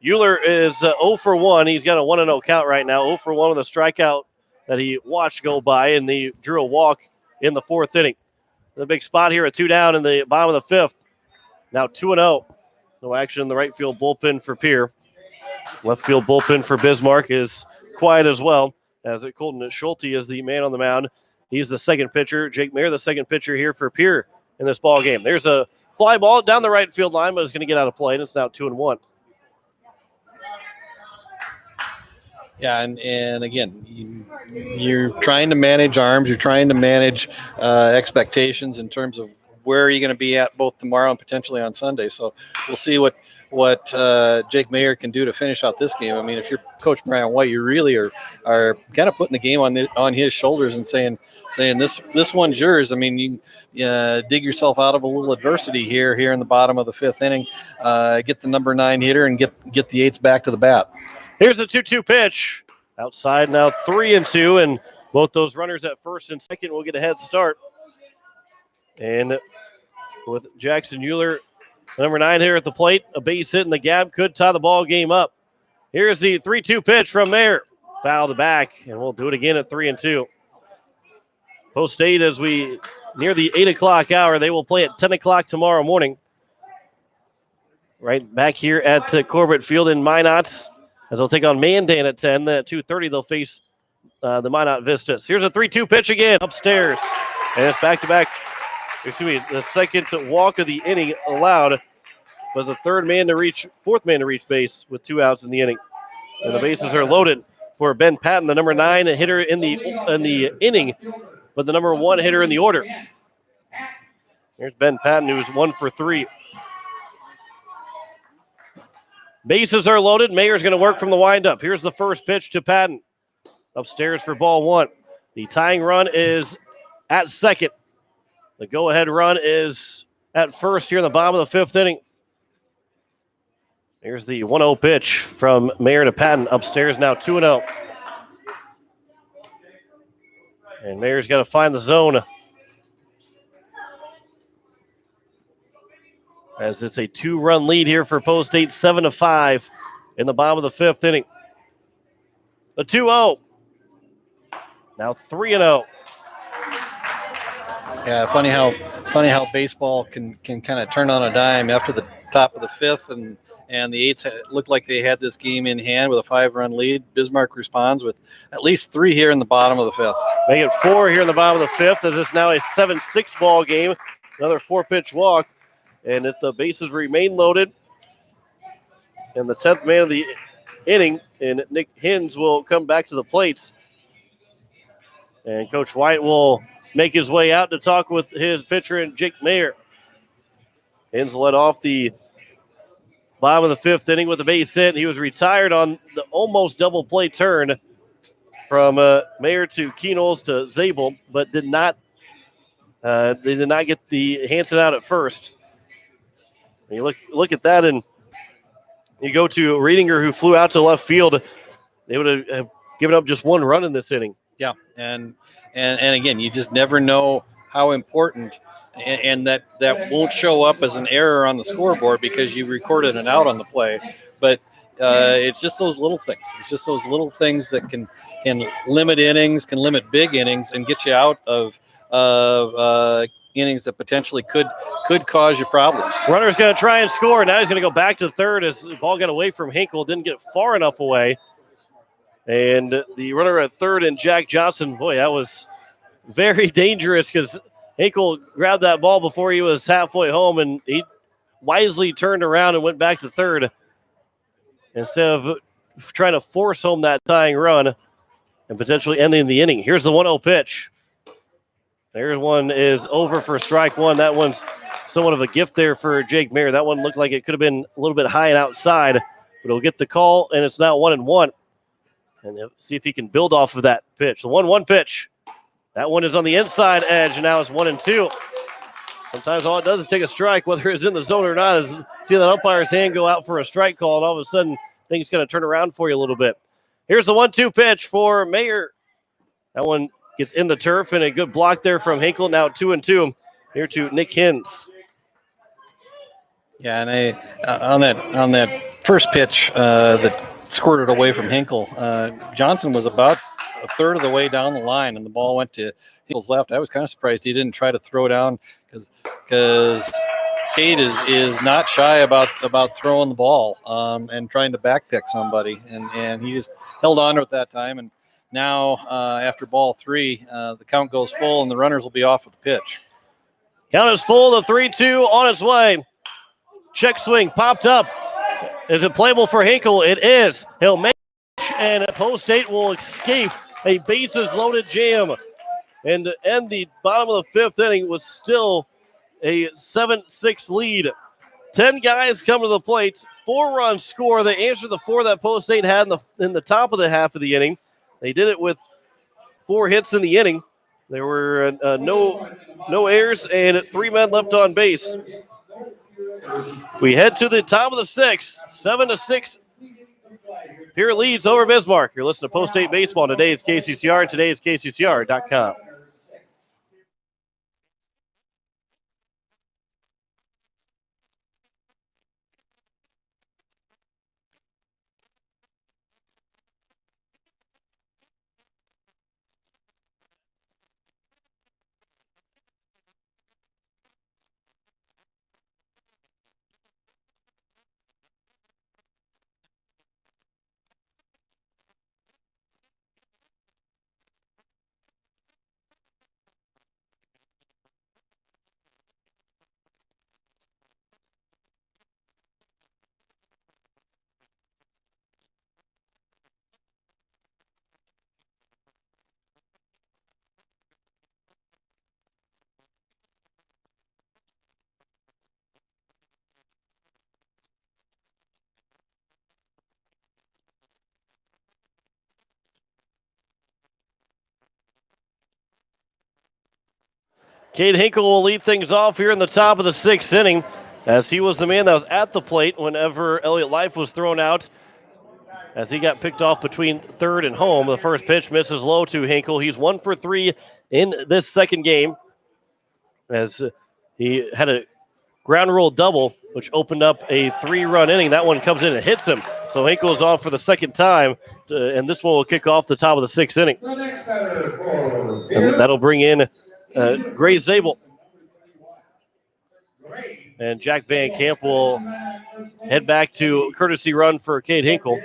Euler is 0 for 1. He's got a 1-0 count right now. 0 for 1 with a strikeout that he watched go by, and he drew a walk in the 4th inning. The big spot here at 2 down in the bottom of the 5th. Now 2-0. No action in the right field bullpen for Pierre. Left field bullpen for Bismarck is quiet as well, as Colton Schulte is the man on the mound. He's the second pitcher. Jake Mayer, the second pitcher here for Pierre in this ball game. There's a fly ball down the right field line, but it's going to get out of play, and it's now 2-1. Yeah, and again, you're trying to manage arms. You're trying to manage expectations in terms of where are you going to be at both tomorrow and potentially on Sunday. So we'll see what Jake Mayer can do to finish out this game. I mean, if you're Coach Brian White, you really are kind of putting the game on his shoulders and saying this one's yours. I mean, you dig yourself out of a little adversity here in the bottom of the 5th inning, get the number 9 hitter and get the 8s back to the bat. Here's a 2-2 pitch. Outside now 3-2, and both those runners at first and second will get a head start. And with Jackson Euler, number 9 here at the plate, a base hit in the gap could tie the ball game up. Here's the 3-2 pitch from Mayer. Fouled back, and we'll do it again at 3-2. Post State, as we near the 8 o'clock hour, they will play at 10 o'clock tomorrow morning. Right back here at Corbett Field in Minot. As they'll take on Mandan at 10. At 2:30, they'll face the Minot Vistas. Here's a 3-2 pitch again upstairs. And it's back-to-back. Excuse me, the second walk of the inning allowed. But the fourth man to reach base with 2 outs in the inning. And the bases are loaded for Ben Patton, the number 9 hitter in the inning, but the number 1 hitter in the order. Here's Ben Patton, who's 1 for 3. Bases are loaded. Mayer's going to work from the windup. Here's the first pitch to Patton. Upstairs for ball 1. The tying run is at second. The go-ahead run is at first here in the bottom of the 5th inning. Here's the 1-0 pitch from Mayer to Patton. Upstairs now 2-0. And Mayer's got to find the zone. As it's a 2-run lead here for Post State, 7-5 in the bottom of the fifth inning. The 2-0. Now 3-0. Yeah, funny how baseball can kind of turn on a dime after the top of the fifth, and the Eights looked like they had this game in hand with a 5-run lead. Bismarck responds with at least 3 here in the bottom of the fifth. Make it 4 here in the bottom of the fifth, as it's now a 7-6 ball game. Another 4-pitch walk, and if the bases remain loaded, and the 10th man of the inning, and Nick Hins will come back to the plate. And Coach White will make his way out to talk with his pitcher and Jake Mayer. Hins led off the bottom of the fifth inning with a base hit. He was retired on the almost double play turn from Mayer to Keenels to Zabel, but they did not get the Hansen out at first. And you look at that, and you go to Riedinger, who flew out to left field. They would have given up just 1 run in this inning. Yeah, and again, you just never know how important, and that won't show up as an error on the scoreboard because you recorded an out on the play. But it's just those little things. It's just those little things that can limit innings, can limit big innings, and get you out of innings that potentially could cause you problems. Runner's going to try and score. Now he's going to go back to third as the ball got away from Hinkle. Didn't get far enough away. And the runner at third and Jack Johnson, boy, that was very dangerous because Hinkle grabbed that ball before he was halfway home, and he wisely turned around and went back to third instead of trying to force home that tying run and potentially ending the inning. Here's the 1-0 pitch. There's one is over for strike one. That one's somewhat of a gift there for Jake Mayer. That one looked like it could have been a little bit high and outside, but he'll get the call, and it's now 1-1. And see if he can build off of that pitch. The 1-1 pitch. That one is on the inside edge, and now it's 1-2. Sometimes all it does is take a strike, whether it's in the zone or not, is see that umpire's hand go out for a strike call, and all of a sudden things going to turn around for you a little bit. Here's the 1-2 pitch for Mayer. That one gets in the turf, and a good block there from Hinkle. Now 2-2. Here to Nick Hins. Yeah, and on that first pitch that squirted away from Hinkle, Johnson was about a third of the way down the line, and the ball went to Hinkle's left. I was kind of surprised he didn't try to throw down because Cade is not shy about throwing the ball and trying to backpick somebody, and he just held on to it that time. And now after ball 3, the count goes full, and the runners will be off with the pitch. Count is full. The 3-2 on its way. Check swing popped up. Is it playable for Hinkle? It is. He'll make it, and Post State will escape a bases-loaded jam. And to end the bottom of the fifth inning was still a 7-6 lead. 10 guys come to the plate, 4-run score. They answered the 4 that Post State had in the top of the half of the inning. They did it with 4 hits in the inning. There were no errors and 3 men left on base. We head to the top of the 6th, 7-6. Pierre leads over Bismarck. You're listening to Post State Baseball. Today is KCCR. Today is KCCR.com. Cade Hinkle will lead things off here in the top of the 6th inning, as he was the man that was at the plate whenever Elliott Life was thrown out, as he got picked off between third and home. The first pitch misses low to Hinkle. He's 1 for 3 in this second game, as he had a ground rule double, which opened up a 3-run inning. That one comes in and hits him. So Hinkle is on for the second time, and this one will kick off the top of the 6th inning. And that'll bring in Gray Zabel. And Jack Van Camp will head back to courtesy run for Cade Hinkle.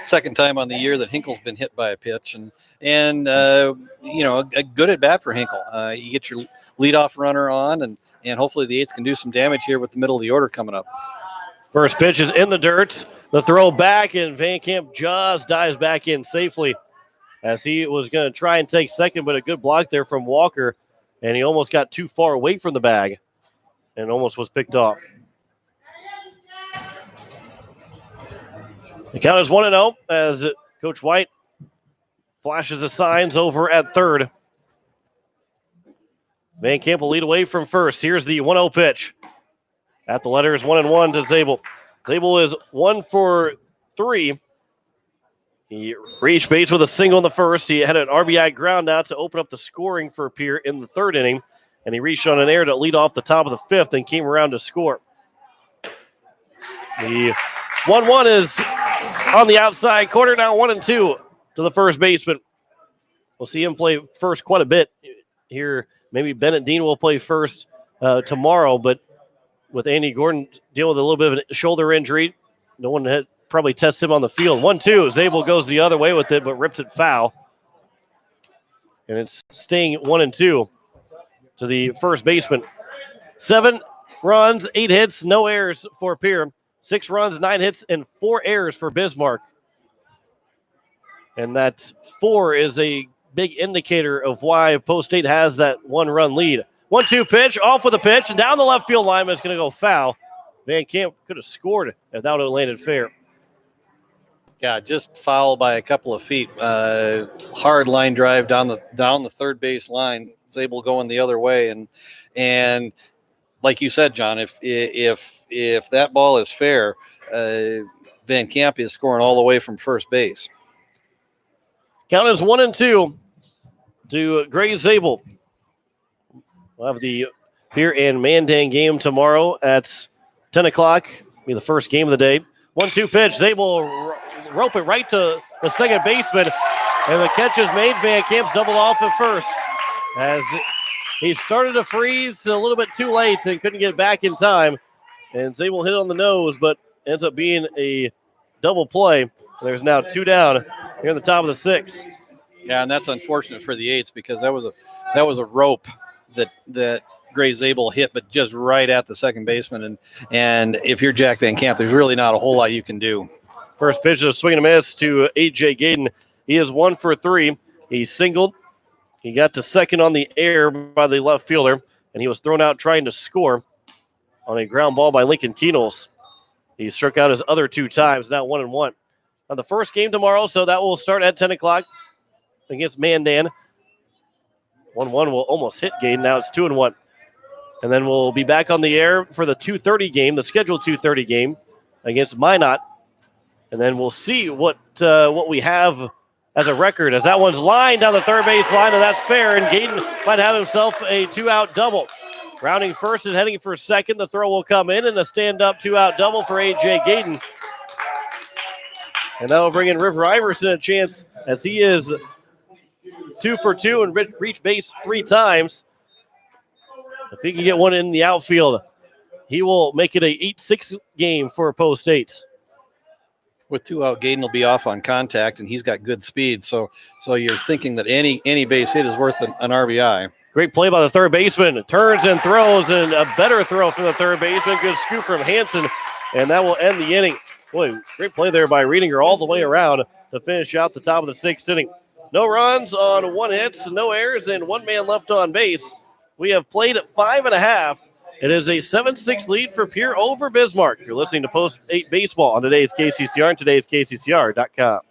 Second time on the year that Hinkle's been hit by a pitch, and a good at bat for Hinkle. You get your leadoff runner on, and hopefully the Eights can do some damage here with the middle of the order coming up. First pitch is in the dirt. The throw back, and Van Camp just dives back in safely as he was going to try and take second, but a good block there from Walker, and he almost got too far away from the bag and almost was picked off. The count is 1-0 as Coach White flashes the signs over at third. Van Camp will lead away from first. Here's the 1-0 pitch. At the letters, 1-1 to Zabel. Zabel is 1 for 3. He reached base with a single in the first. He had an RBI ground out to open up the scoring for Pierre in the 3rd inning. And he reached on an error to lead off the top of the 5th and came around to score. The 1-1 is on the outside corner, now 1-2 to the first baseman. We'll see him play first quite a bit here. Maybe Bennett Dean will play first tomorrow, but with Andy Gordon dealing with a little bit of a shoulder injury, no one had probably tested him on the field. 1-2. Zabel goes the other way with it, but rips it foul. And it's staying 1-2 to the first baseman. 7 runs, 8 hits, no errors for Pierre. 6 runs, 9 hits, and 4 errors for Bismarck. And that 4 is a big indicator of why Post State has that 1-run lead. 1-2 pitch, off with a pitch, and down the left field lineman is going to go foul. Van Camp could have scored if that would have landed fair. Yeah, just foul by a couple of feet. Hard line drive down the third base line. Zabel going the other way, and like you said, John, if that ball is fair, Van Camp is scoring all the way from first base. Count is 1-2 to Gray Zabel. We'll have the Pierre and Mandan game tomorrow at 10 o'clock. Be the first game of the day. 1-2 pitch. Zabel rope it right to the second baseman. And the catch is made. Van Camp's double off at first. As he started to freeze a little bit too late and couldn't get back in time. And Zabel hit on the nose, but ends up being a double play. There's now 2 down here in the top of the 6th. Yeah, and that's unfortunate for the Eights because that was a rope that Gray Zabel hit, but just right at the second baseman. And if you're Jack Van Camp, there's really not a whole lot you can do. First pitch is a swing and a miss to A.J. Gayden. He is 1 for 3. He singled. He got to second on the air by the left fielder, and he was thrown out trying to score on a ground ball by Lincoln Keenels. He struck out his other 2 times, now 1-1. On the first game tomorrow, so that will start at 10 o'clock against Mandan. 1-1 will almost hit Gayden. Now it's 2-1. And then we'll be back on the air for the 2:30 game, the scheduled 2:30 game against Minot. And then we'll see what we have as a record, as that one's lined down the third base line, and that's fair. And Gayden might have himself a 2-out double. Rounding first and heading for second. The throw will come in, and a stand-up 2-out double for A.J. Gayden. And that will bring in River Iverson a chance, as he is 2 for 2 and reached base 3 times. If he can get one in the outfield, he will make it a 8-6 game for Post State. With 2 out, Gayden will be off on contact, and he's got good speed. So you're thinking that any base hit is worth an RBI. Great play by the third baseman. Turns and throws, and a better throw from the third baseman. Good scoop from Hansen, and that will end the inning. Boy, great play there by Reedinger all the way around to finish out the top of the 6th inning. No runs on 1 hit, no errors, and 1 man left on base. We have played at 5.5. It is a 7-6 lead for Pierre over Bismarck. You're listening to Post 8 Baseball on today's KCCR and today's KCCR.com.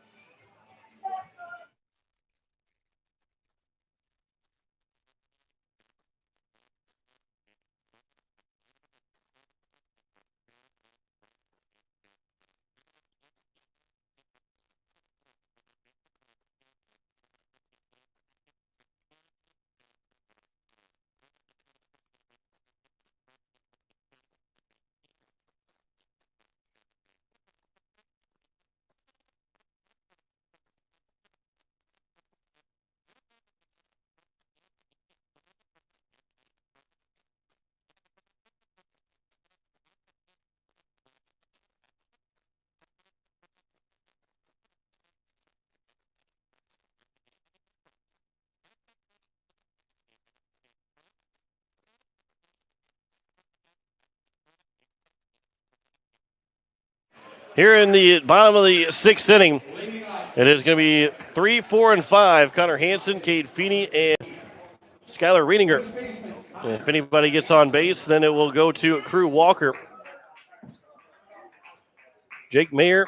Here in the bottom of the 6th inning, it is going to be 3, 4, and 5. Connor Hansen, Cade Feeney, and Skylar Riedinger. If anybody gets on base, then it will go to Crew Walker. Jake Mayer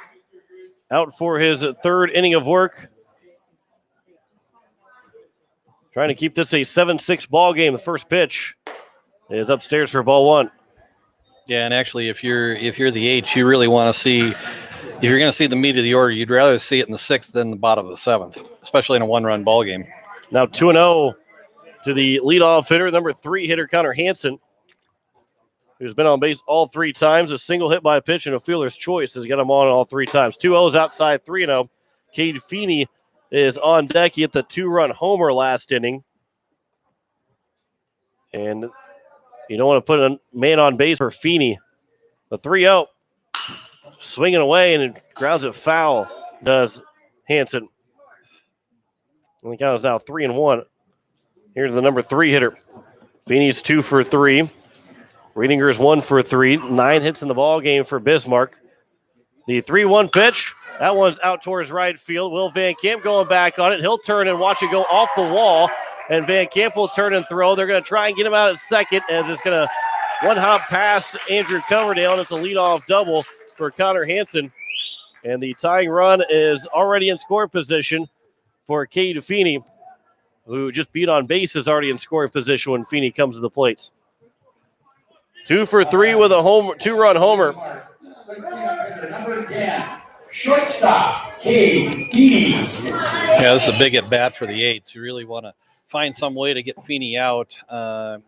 out for his 3rd inning of work. Trying to keep this a 7-6 ball game. The first pitch is upstairs for ball 1. Yeah, and actually, if you're the H, you really want to see, if you're going to see the meat of the order, you'd rather see it in the 6th than the bottom of the 7th, especially in a 1-run ball game. Now 2-0 to the leadoff hitter, number 3 hitter Connor Hansen, who's been on base all 3 times. A single hit by a pitch and a fielder's choice has got him on all 3 times. 2-0's outside, 3-0. Cade Feeney is on deck. He hit the 2-run homer last inning. And you don't want to put a man on base for Feeney. The 3-0. Swinging away and it grounds it foul, does Hansen. And the count is now 3-1. Here's the number 3 hitter. Feeney's 2 for 3. Riedinger's 1 for 3. 9 hits in the ball game for Bismarck. The 3-1 pitch. That one's out towards right field. Will Van Camp going back on it. He'll turn and watch it go off the wall. And Van Camp will turn and throw. They're going to try and get him out at second as it's going to one-hop past Andrew Coverdale. And it's a leadoff double for Connor Hansen. And the tying run is already in scoring position for Cade Feeney, who just beat on base, is already in scoring position when Feeney comes to the plate. 2 for 3 with a 2-run homer. Number 10, shortstop, Cade Feeney. Yeah, this is a big at-bat for the 8s. You really want to find some way to get Feeney out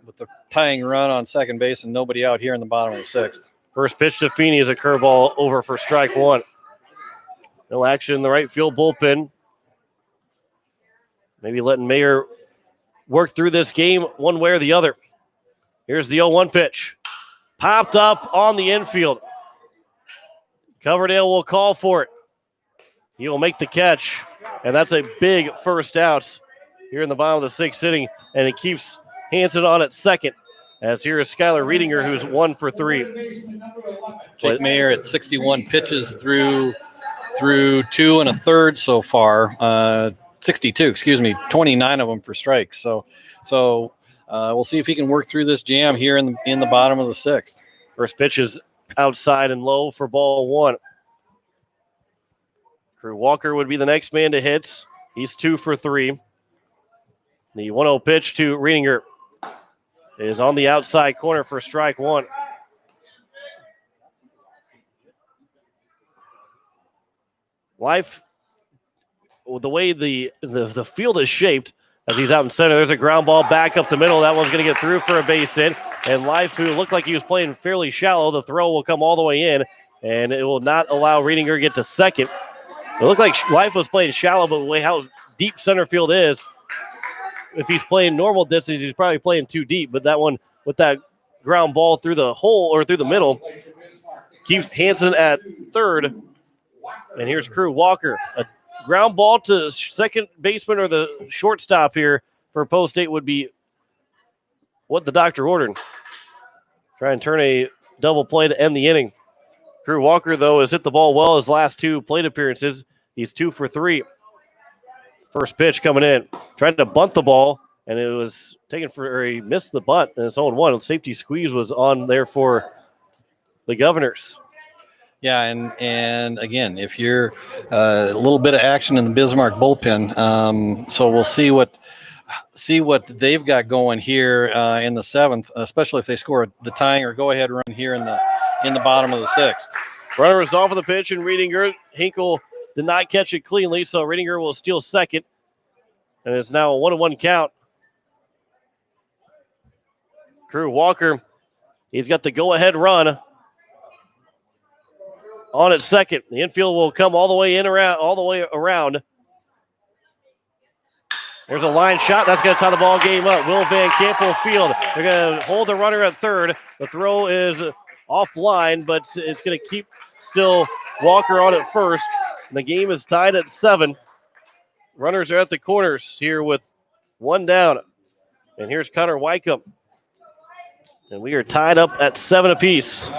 with the tying run on second base and nobody out here in the bottom of the 6th. First pitch to Feeney is a curveball over for strike 1. No action in the right field bullpen. Maybe letting Mayer work through this game one way or the other. Here's the 0-1 pitch. Popped up on the infield. Coverdale will call for it. He will make the catch. And that's a big first out here in the bottom of the 6th inning. And it keeps Hansen on at second. As here is Skylar Riedinger, who's 1 for 3. Jake Mayer at 61 pitches through 2 1/3 so far. 62, 29 of them for strikes. So we'll see if he can work through this jam here in the bottom of the 6th. First pitch is outside and low for ball 1. Crew Walker would be the next man to hit. He's 2 for 3. The 1-0 pitch to Riedinger is on the outside corner for strike 1. Life, the way the field is shaped as he's out in center, there's a ground ball back up the middle. That one's going to get through for a base hit. And Life, who looked like he was playing fairly shallow, the throw will come all the way in, and it will not allow Riedinger to get to second. It looked like Life was playing shallow, but the way how deep center field is, if he's playing normal distance, he's probably playing too deep. But that one, with that ground ball through the hole or through the middle, keeps Hansen at third. And here's Crew Walker. A ground ball to second baseman or the shortstop here for post 8 would be what the doctor ordered. Try and turn a double play to end the inning. Crew Walker, though, has hit the ball well his last 2 plate appearances. He's 2 for 3. First pitch coming in. Tried to bunt the ball, and it was taken for he missed the bunt, and it's 0-1. Safety squeeze was on there for the Governors. Yeah, and again, if you're a little bit of action in the Bismarck bullpen, so we'll see what they've got going here in the 7th, especially if they score the tying or go-ahead run here in the bottom of the 6th. Runner is off of the pitch, and Riedinger, Hinkle did not catch it cleanly, so Riedinger will steal second, and it's now a 1-1 count. Crew Walker, he's got the go-ahead run on at second. The infield will come all the way around. There's a line shot. That's going to tie the ball game up. Will Van Camp will field. They're going to hold the runner at third. The throw is offline, but it's going to keep still Walker on at first. And the game is tied at 7. Runners are at the corners here with 1 down. And here's Connor Wycombe. And we are tied up at 7 apiece.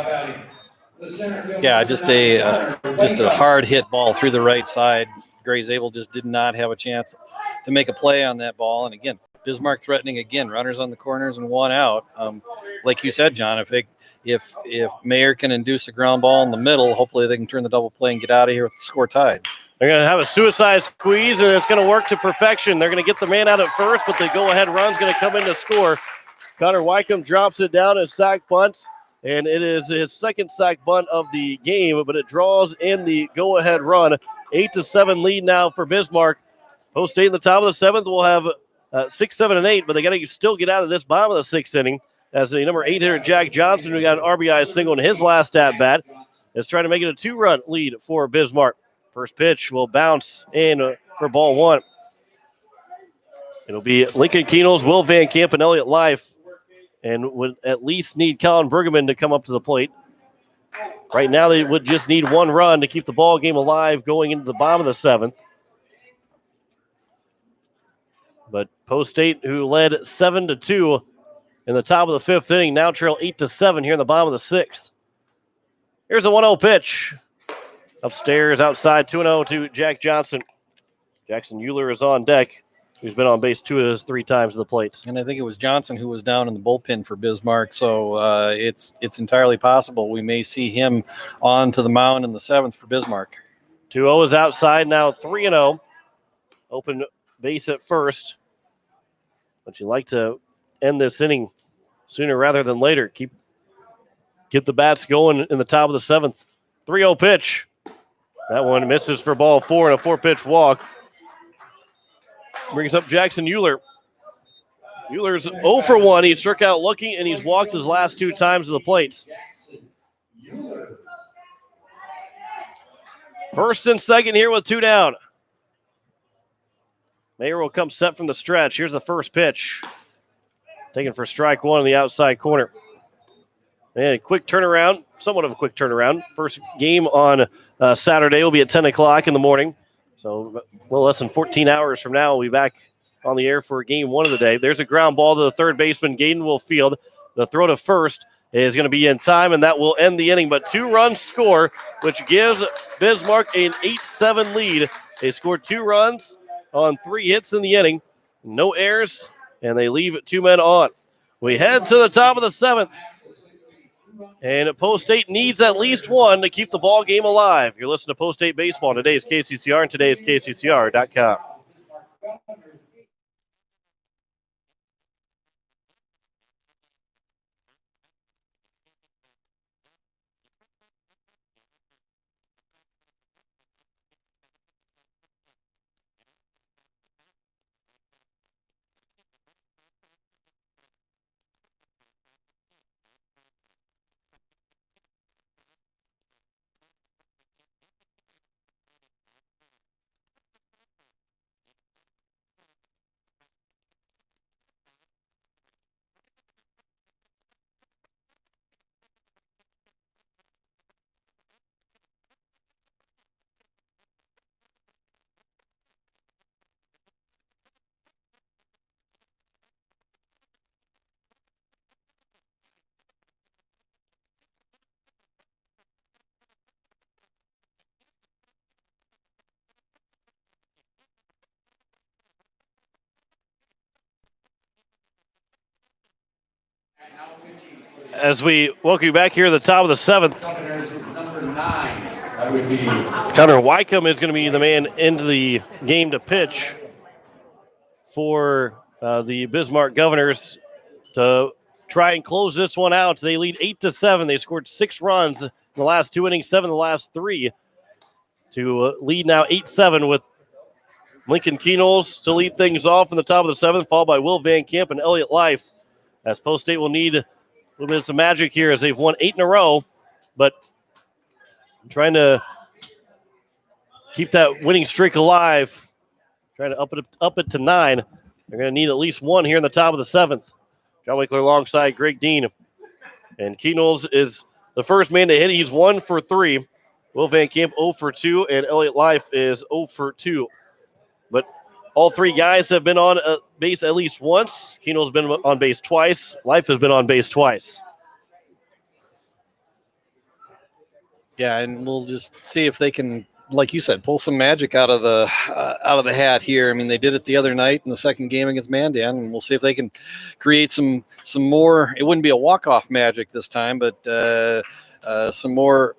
Yeah, just a hard hit ball through the right side. Gray Zabel just did not have a chance to make a play on that ball. And again, Bismarck threatening again, runners on the corners and one out. Like you said, John, if Mayer can induce a ground ball in the middle, hopefully they can turn the double play and get out of here with the score tied. They're going to have a suicide squeeze, and it's going to work to perfection. They're going to get the man out at first, but the go-ahead run's going to come in to score. Connor Wycombe drops it down as sack bunt, and it is his second sack bunt of the game, but it draws in the go-ahead run. 8-7 lead now for Bismarck. Post State in the top of the seventh will have 6, 7, and 8, but they got to still get out of this bottom of the sixth inning as the number 8 hitter Jack Johnson, who got an RBI single in his last at bat, is trying to make it a 2-run lead for Bismarck. First pitch will bounce in for ball one. It'll be Lincoln Keenels, Will Van Camp, and Elliott Life, and would at least need Colin Bergman to come up to the plate. Right now, they would just need one run to keep the ball game alive going into the bottom of the seventh. But Post State, who led 7-2 in the top of the fifth inning, now trail 8-7 here in the bottom of the sixth. Here's a 1-0 pitch. Upstairs, outside, 2-0 to Jack Johnson. Jackson Euler is on deck, who's been on base 2 of his 3 times to the plate. And I think it was Johnson who was down in the bullpen for Bismarck, so it's entirely possible we may see him on to the mound in the seventh for Bismarck. 2-0 is outside, now 3-0. Open base at first. But you like to end this inning sooner rather than later. Get the bats going in the top of the seventh. 3-0 pitch. That one misses for ball 4 and a 4-pitch walk. Brings up Jackson Euler. Euler's 0 for 1. He struck out looking, and he's walked his last 2 times to the plate. First and second here with 2 down. Mayer will come set from the stretch. Here's the first pitch. Taken for strike 1 in the outside corner. And a quick turnaround, somewhat of a quick turnaround. First game on Saturday will be at 10 o'clock in the morning. So a little less than 14 hours from now, we'll be back on the air for game 1 of the day. There's a ground ball to the third baseman, Gaden Willfield. The throw to first is going to be in time, and that will end the inning. But 2 runs score, which gives Bismarck an 8-7 lead. They scored 2 runs on 3 hits in the inning. No errors, and they leave 2 men on. We head to the top of the seventh. And Post State needs at least 1 to keep the ball game alive. You're listening to Post State Baseball on today's KCCR and today's KCCR.com. As we welcome you back here at the top of the seventh, Connor Wycombe is going to be the man into the game to pitch for the Bismarck Governors to try and close this one out. They lead 8-7. They scored 6 runs in the last 2 innings, 7 in the last 3 to lead now 8-7 with Lincoln Keenels to lead things off in the top of the seventh, followed by Will Van Camp and Elliott Life. As Post State will need a little bit of some magic here as they've won 8 in a row, but trying to keep that winning streak alive, trying to up it to 9. They're going to need at least 1 here in the top of the seventh. John Winkler alongside Greg Dean. And Keenels is the first man to hit. He's 1 for 3. Will Van Camp 0 for 2, and Elliott Life is 0 for 2. But all 3 guys have been on base at least once. Keenel's been on base twice. Life has been on base twice. Yeah, and we'll just see if they can, like you said, pull some magic out of the hat here. I mean, they did it the other night in the second game against Mandan, and we'll see if they can create some more. It wouldn't be a walk-off magic this time, but some more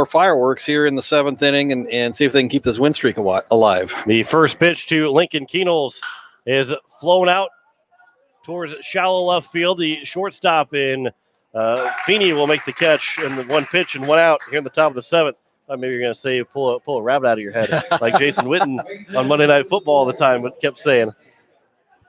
fireworks here in the seventh inning, and see if they can keep this win streak alive. The first pitch to Lincoln Keenels is flown out towards shallow left field. The shortstop in Feeney will make the catch, and the one pitch and one out here in the top of the seventh. I thought maybe you're going to say pull a rabbit out of your head, like Jason Witten on Monday Night Football all the time, but kept saying.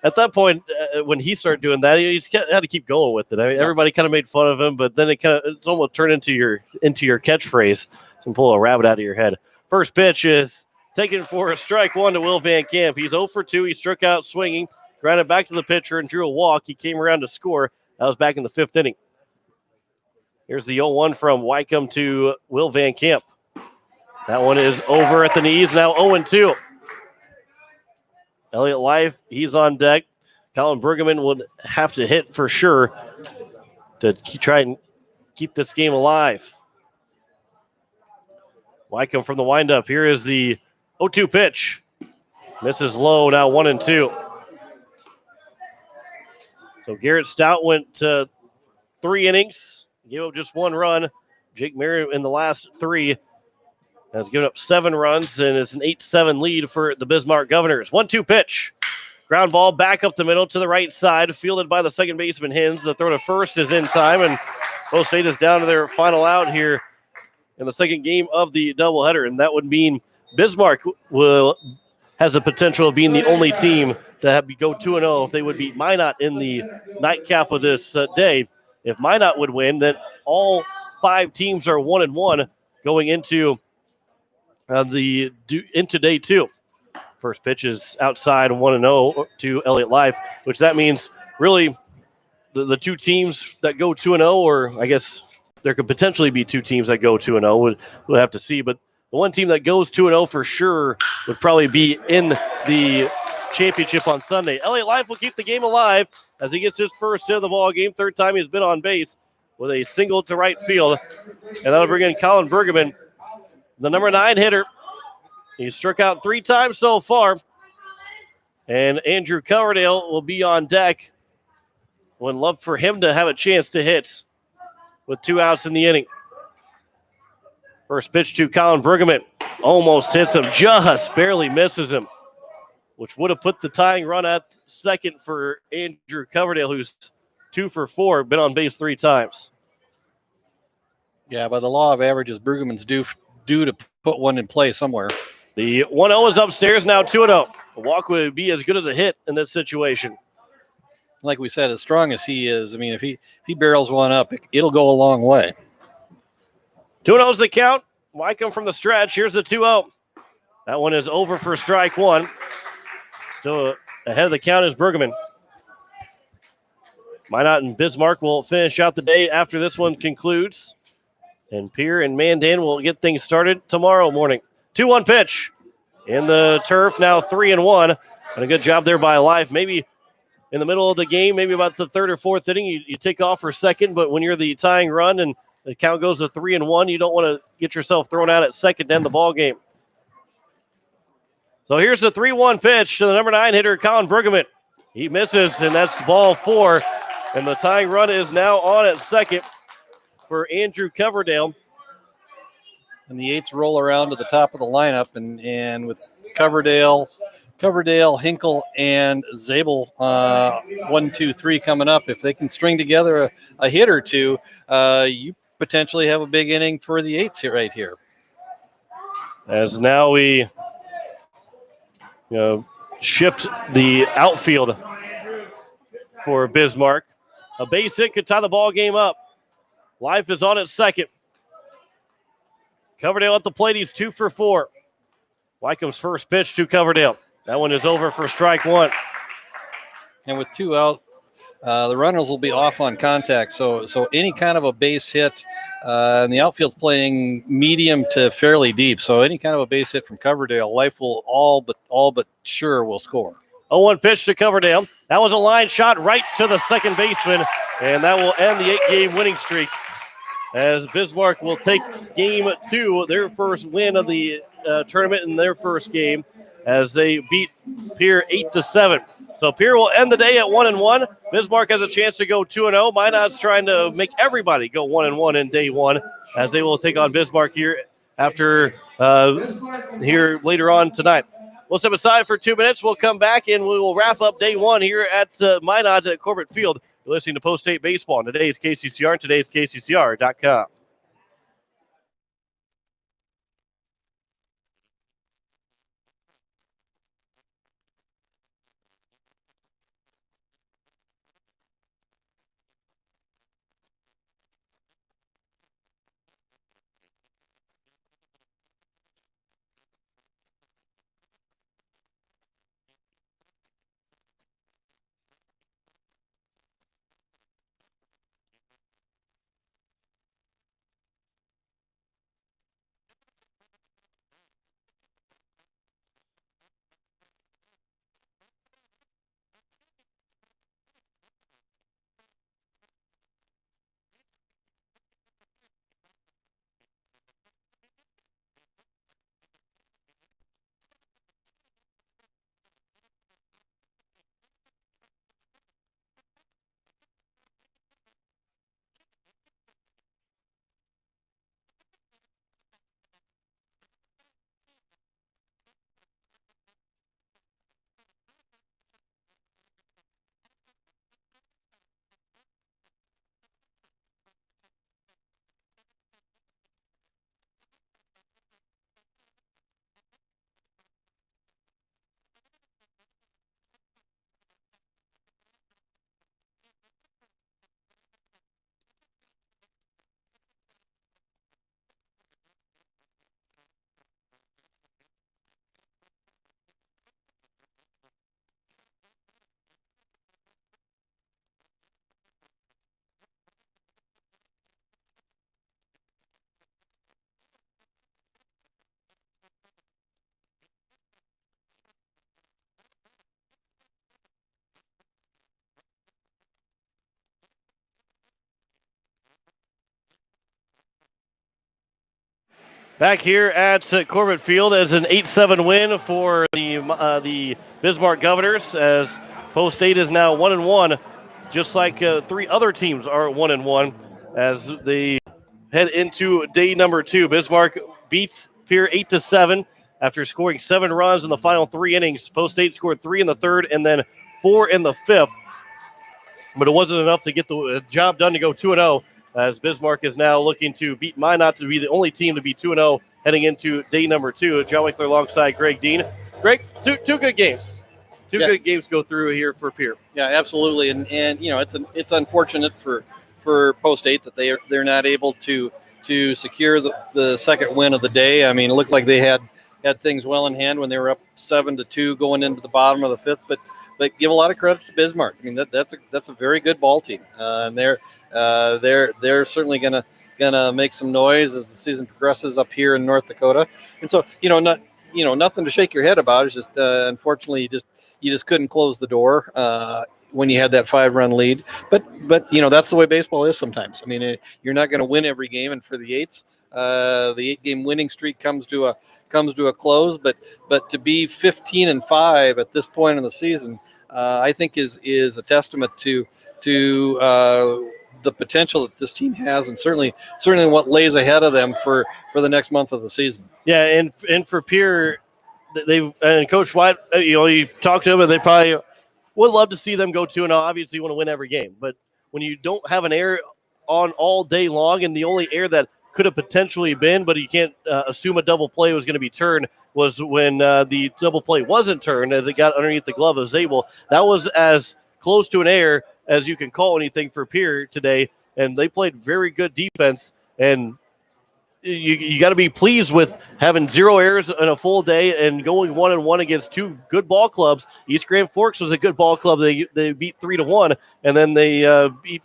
At that point, when he started doing that, he just had to keep going with it. I mean, everybody kind of made fun of him, but then it's almost turned into your catchphrase. So pull a rabbit out of your head. First pitch is taken for a strike one to Will Van Camp. He's 0 for 2. He struck out swinging, grounded back to the pitcher, and drew a walk. He came around to score. That was back in the fifth inning. Here's the 0-1 from Wycombe to Will Van Camp. That one is over at the knees, now 0-2. Elliott Life, he's on deck. Colin Bergman would have to hit for sure to try and keep this game alive. Wycombe from the windup. Here is the 0-2 pitch. Misses low, now 1-2. So Garrett Stout went 3 innings. Gave up just 1 run. Jake Merriam in the last 3 has given up 7 runs, and it's an 8-7 lead for the Bismarck Governors. 1-2 pitch. Ground ball back up the middle to the right side, fielded by the second baseman Hins. The throw to first is in time, and Post State is down to their final out here in the second game of the doubleheader, and that would mean Bismarck has the potential of being the only team to go 2-0 if they would beat Minot in the nightcap of this day. If Minot would win, then all 5 teams are 1-1 going into into day 2. First pitch is outside 1-0 to Elliott Life, which that means really the 2 teams that go 2-0, or I guess there could potentially be 2 teams that go 2-0. We'll have to see, but the one team that goes 2-0 for sure would probably be in the championship on Sunday. Elliott Life will keep the game alive as he gets his first hit of the ball game. Third time he's been on base with a single to right field. And that'll bring in Colin Bergman, the number 9 hitter. He's struck out 3 times so far. And Andrew Coverdale will be on deck. Would love for him to have a chance to hit with 2 outs in the inning. First pitch to Colin Bergman. Almost hits him, just barely misses him, which would have put the tying run at second for Andrew Coverdale, who's 2 for 4, been on base 3 times. Yeah, by the law of averages, Bergman's due to put one in play somewhere. The 1-0 is upstairs, now 2-0. A walk would be as good as a hit in this situation. Like we said, as strong as he is, I mean, if he barrels one up, it'll go a long way. 2-0 is the count. Wycombe from the stretch. Here's the 2-0. That one is over for strike 1. Still ahead of the count is Bergman. Minot and Bismarck will finish out the day after this one concludes. And Pierre and Mandan will get things started tomorrow morning. 2-1 pitch in the turf, now 3-1. And a good job there by Life. Maybe in the middle of the game, maybe about the 3rd or 4th inning, you take off for second, but when you're the tying run and the count goes to 3-1, you don't want to get yourself thrown out at second to end the ball game. So here's the 3-1 pitch to the number 9 hitter, Colin Bergman. He misses, and that's ball 4. And the tying run is now on at second for Andrew Coverdale. And the 8s roll around to the top of the lineup, and with Coverdale, Hinkle, and Zabel, 1, 2, 3 coming up. If they can string together a hit or 2, you potentially have a big inning for the 8s here, right here. As now we shift the outfield for Bismarck. A base hit could tie the ball game up. Life is on at second. Coverdale at the plate. He's 2 for 4. Wycombe's first pitch to Coverdale. That one is over for strike 1. And with 2 out, the runners will be off on contact. So any kind of a base hit, and the outfield's playing medium to fairly deep. So any kind of a base hit from Coverdale, Life will all but sure will score. 0-1 pitch to Coverdale. That was a line shot right to the second baseman, and that will end the 8-game winning streak as Bismarck will take game 2, their first win of the tournament in their first game, as they beat Pierre 8-7. So Pierre will end the day at 1-1. Bismarck has a chance to go 2-0. Minot's trying to make everybody go 1-1 in day 1, as they will take on Bismarck here here later on tonight. We'll step aside for 2 minutes. We'll come back and we will wrap up day 1 here at Minot at Corbett Field. You're listening to Post State Baseball on today's KCCR and today's KCCR.com. Back here at Corbett Field as an 8-7 win for the Bismarck Governors, as Post State is now 1-1, just like 3 other teams are 1-1 as they head into day number 2. Bismarck beats Pierre 8-7 after scoring 7 runs in the final 3 innings. Post State scored 3 in the 3rd and then 4 in the 5th, but it wasn't enough to get the job done to go 2-0. As Bismarck is now looking to beat Minot to be the only team to be 2-0 heading into day number 2. John Winkler alongside Greg Dean. Greg, two good games. Two good games go through here for Pierre. Yeah, absolutely. And you know, it's unfortunate for Post State that they're not able to secure the second win of the day. I mean, it looked like they had things well in hand when they were up 7-2 going into the bottom of the 5th, but give a lot of credit to Bismarck. I mean, that's a very good ball team, and they're certainly gonna make some noise as the season progresses up here in North Dakota. And so, nothing to shake your head about. It's just unfortunately you just couldn't close the door when you had that 5-run lead. But that's the way baseball is sometimes. I mean, you're not going to win every game, and for the 8s, the 8-game winning streak comes to a close. But to be 15-5 at this point in the season, I think is a testament to the potential that this team has, and certainly what lays ahead of them for the next month of the season. Yeah, and for Pierre, and Coach White, you talk to them, and they probably would love to see them go 2-0. Obviously, you want to win every game, but when you don't have an error on all day long, and the only error that could have potentially been, but you can't assume a double play was going to be turned, was when the double play wasn't turned as it got underneath the glove of Zabel. That was as close to an error as you can call anything for Pierre today, and they played very good defense, and you got to be pleased with having 0 errors in a full day and going 1-1 against 2 good ball clubs. East Grand Forks was a good ball club. They beat 3-1, and then they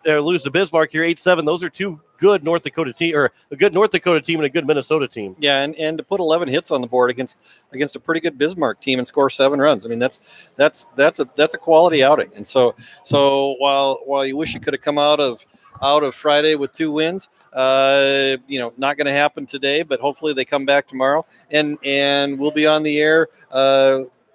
lose to Bismarck here 8-7. Those are 2 good North Dakota team, or a good North Dakota team and a good Minnesota team. Yeah, and to put 11 hits on the board against a pretty good Bismarck team and score 7 runs. I mean, that's a quality outing. And so while you wish you could have come out of out of Friday with 2 wins. Not going to happen today, but hopefully they come back tomorrow, and we'll be on the air.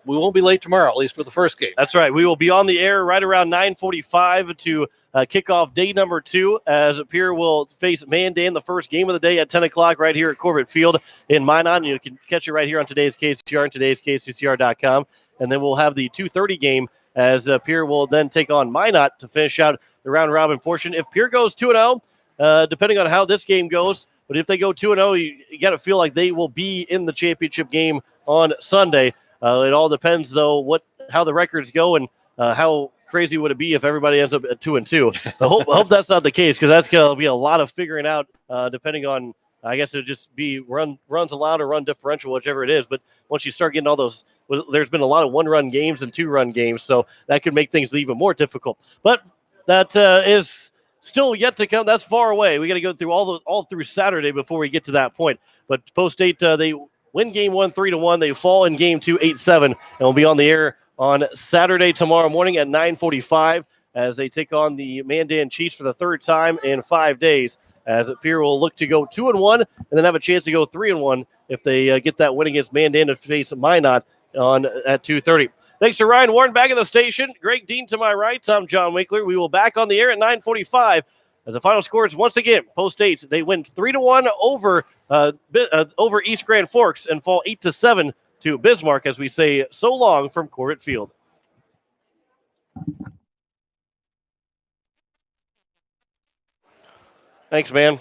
We won't be late tomorrow, at least with the first game. That's right. We will be on the air right around 9:45 to kick off day number 2, as Pierre will face Mandan, the first game of the day at 10 o'clock right here at Corbett Field in Minot. And you can catch it right here on today's KCCR and today's KCCR.com. And then we'll have the 2:30 game as Pierre will then take on Minot to finish out the round-robin portion. If Pierre goes 2-0, depending on how this game goes, but if they go 2-0, you got to feel like they will be in the championship game on Sunday. It all depends, though, how the records go and how crazy would it be if everybody ends up at 2-2. I hope that's not the case, because that's going to be a lot of figuring out, depending on, I guess it would just be runs allowed or run differential, whichever it is. But once you start getting all those, there's been a lot of 1-run games and 2-run games, so that could make things even more difficult. But that is still yet to come. That's far away. We got to go through all through Saturday before we get to that point. But Post State, they win game 1 3-1. They fall in game 2 8-7, and will be on the air on Saturday tomorrow morning at 9:45 as they take on the Mandan Chiefs for the third time in 5 days. As Pierre will look to go 2-1 and then have a chance to go 3-1 if they get that win against Mandan to face Minot at 2:30. Thanks to Ryan Warren back at the station. Greg Dean to my right. I'm John Winkler. We will back on the air at 9:45. As the final score is once again, Post State, they win 3-1 over East Grand Forks and fall 8-7 to Bismarck, as we say so long from Corbett Field. Thanks, man.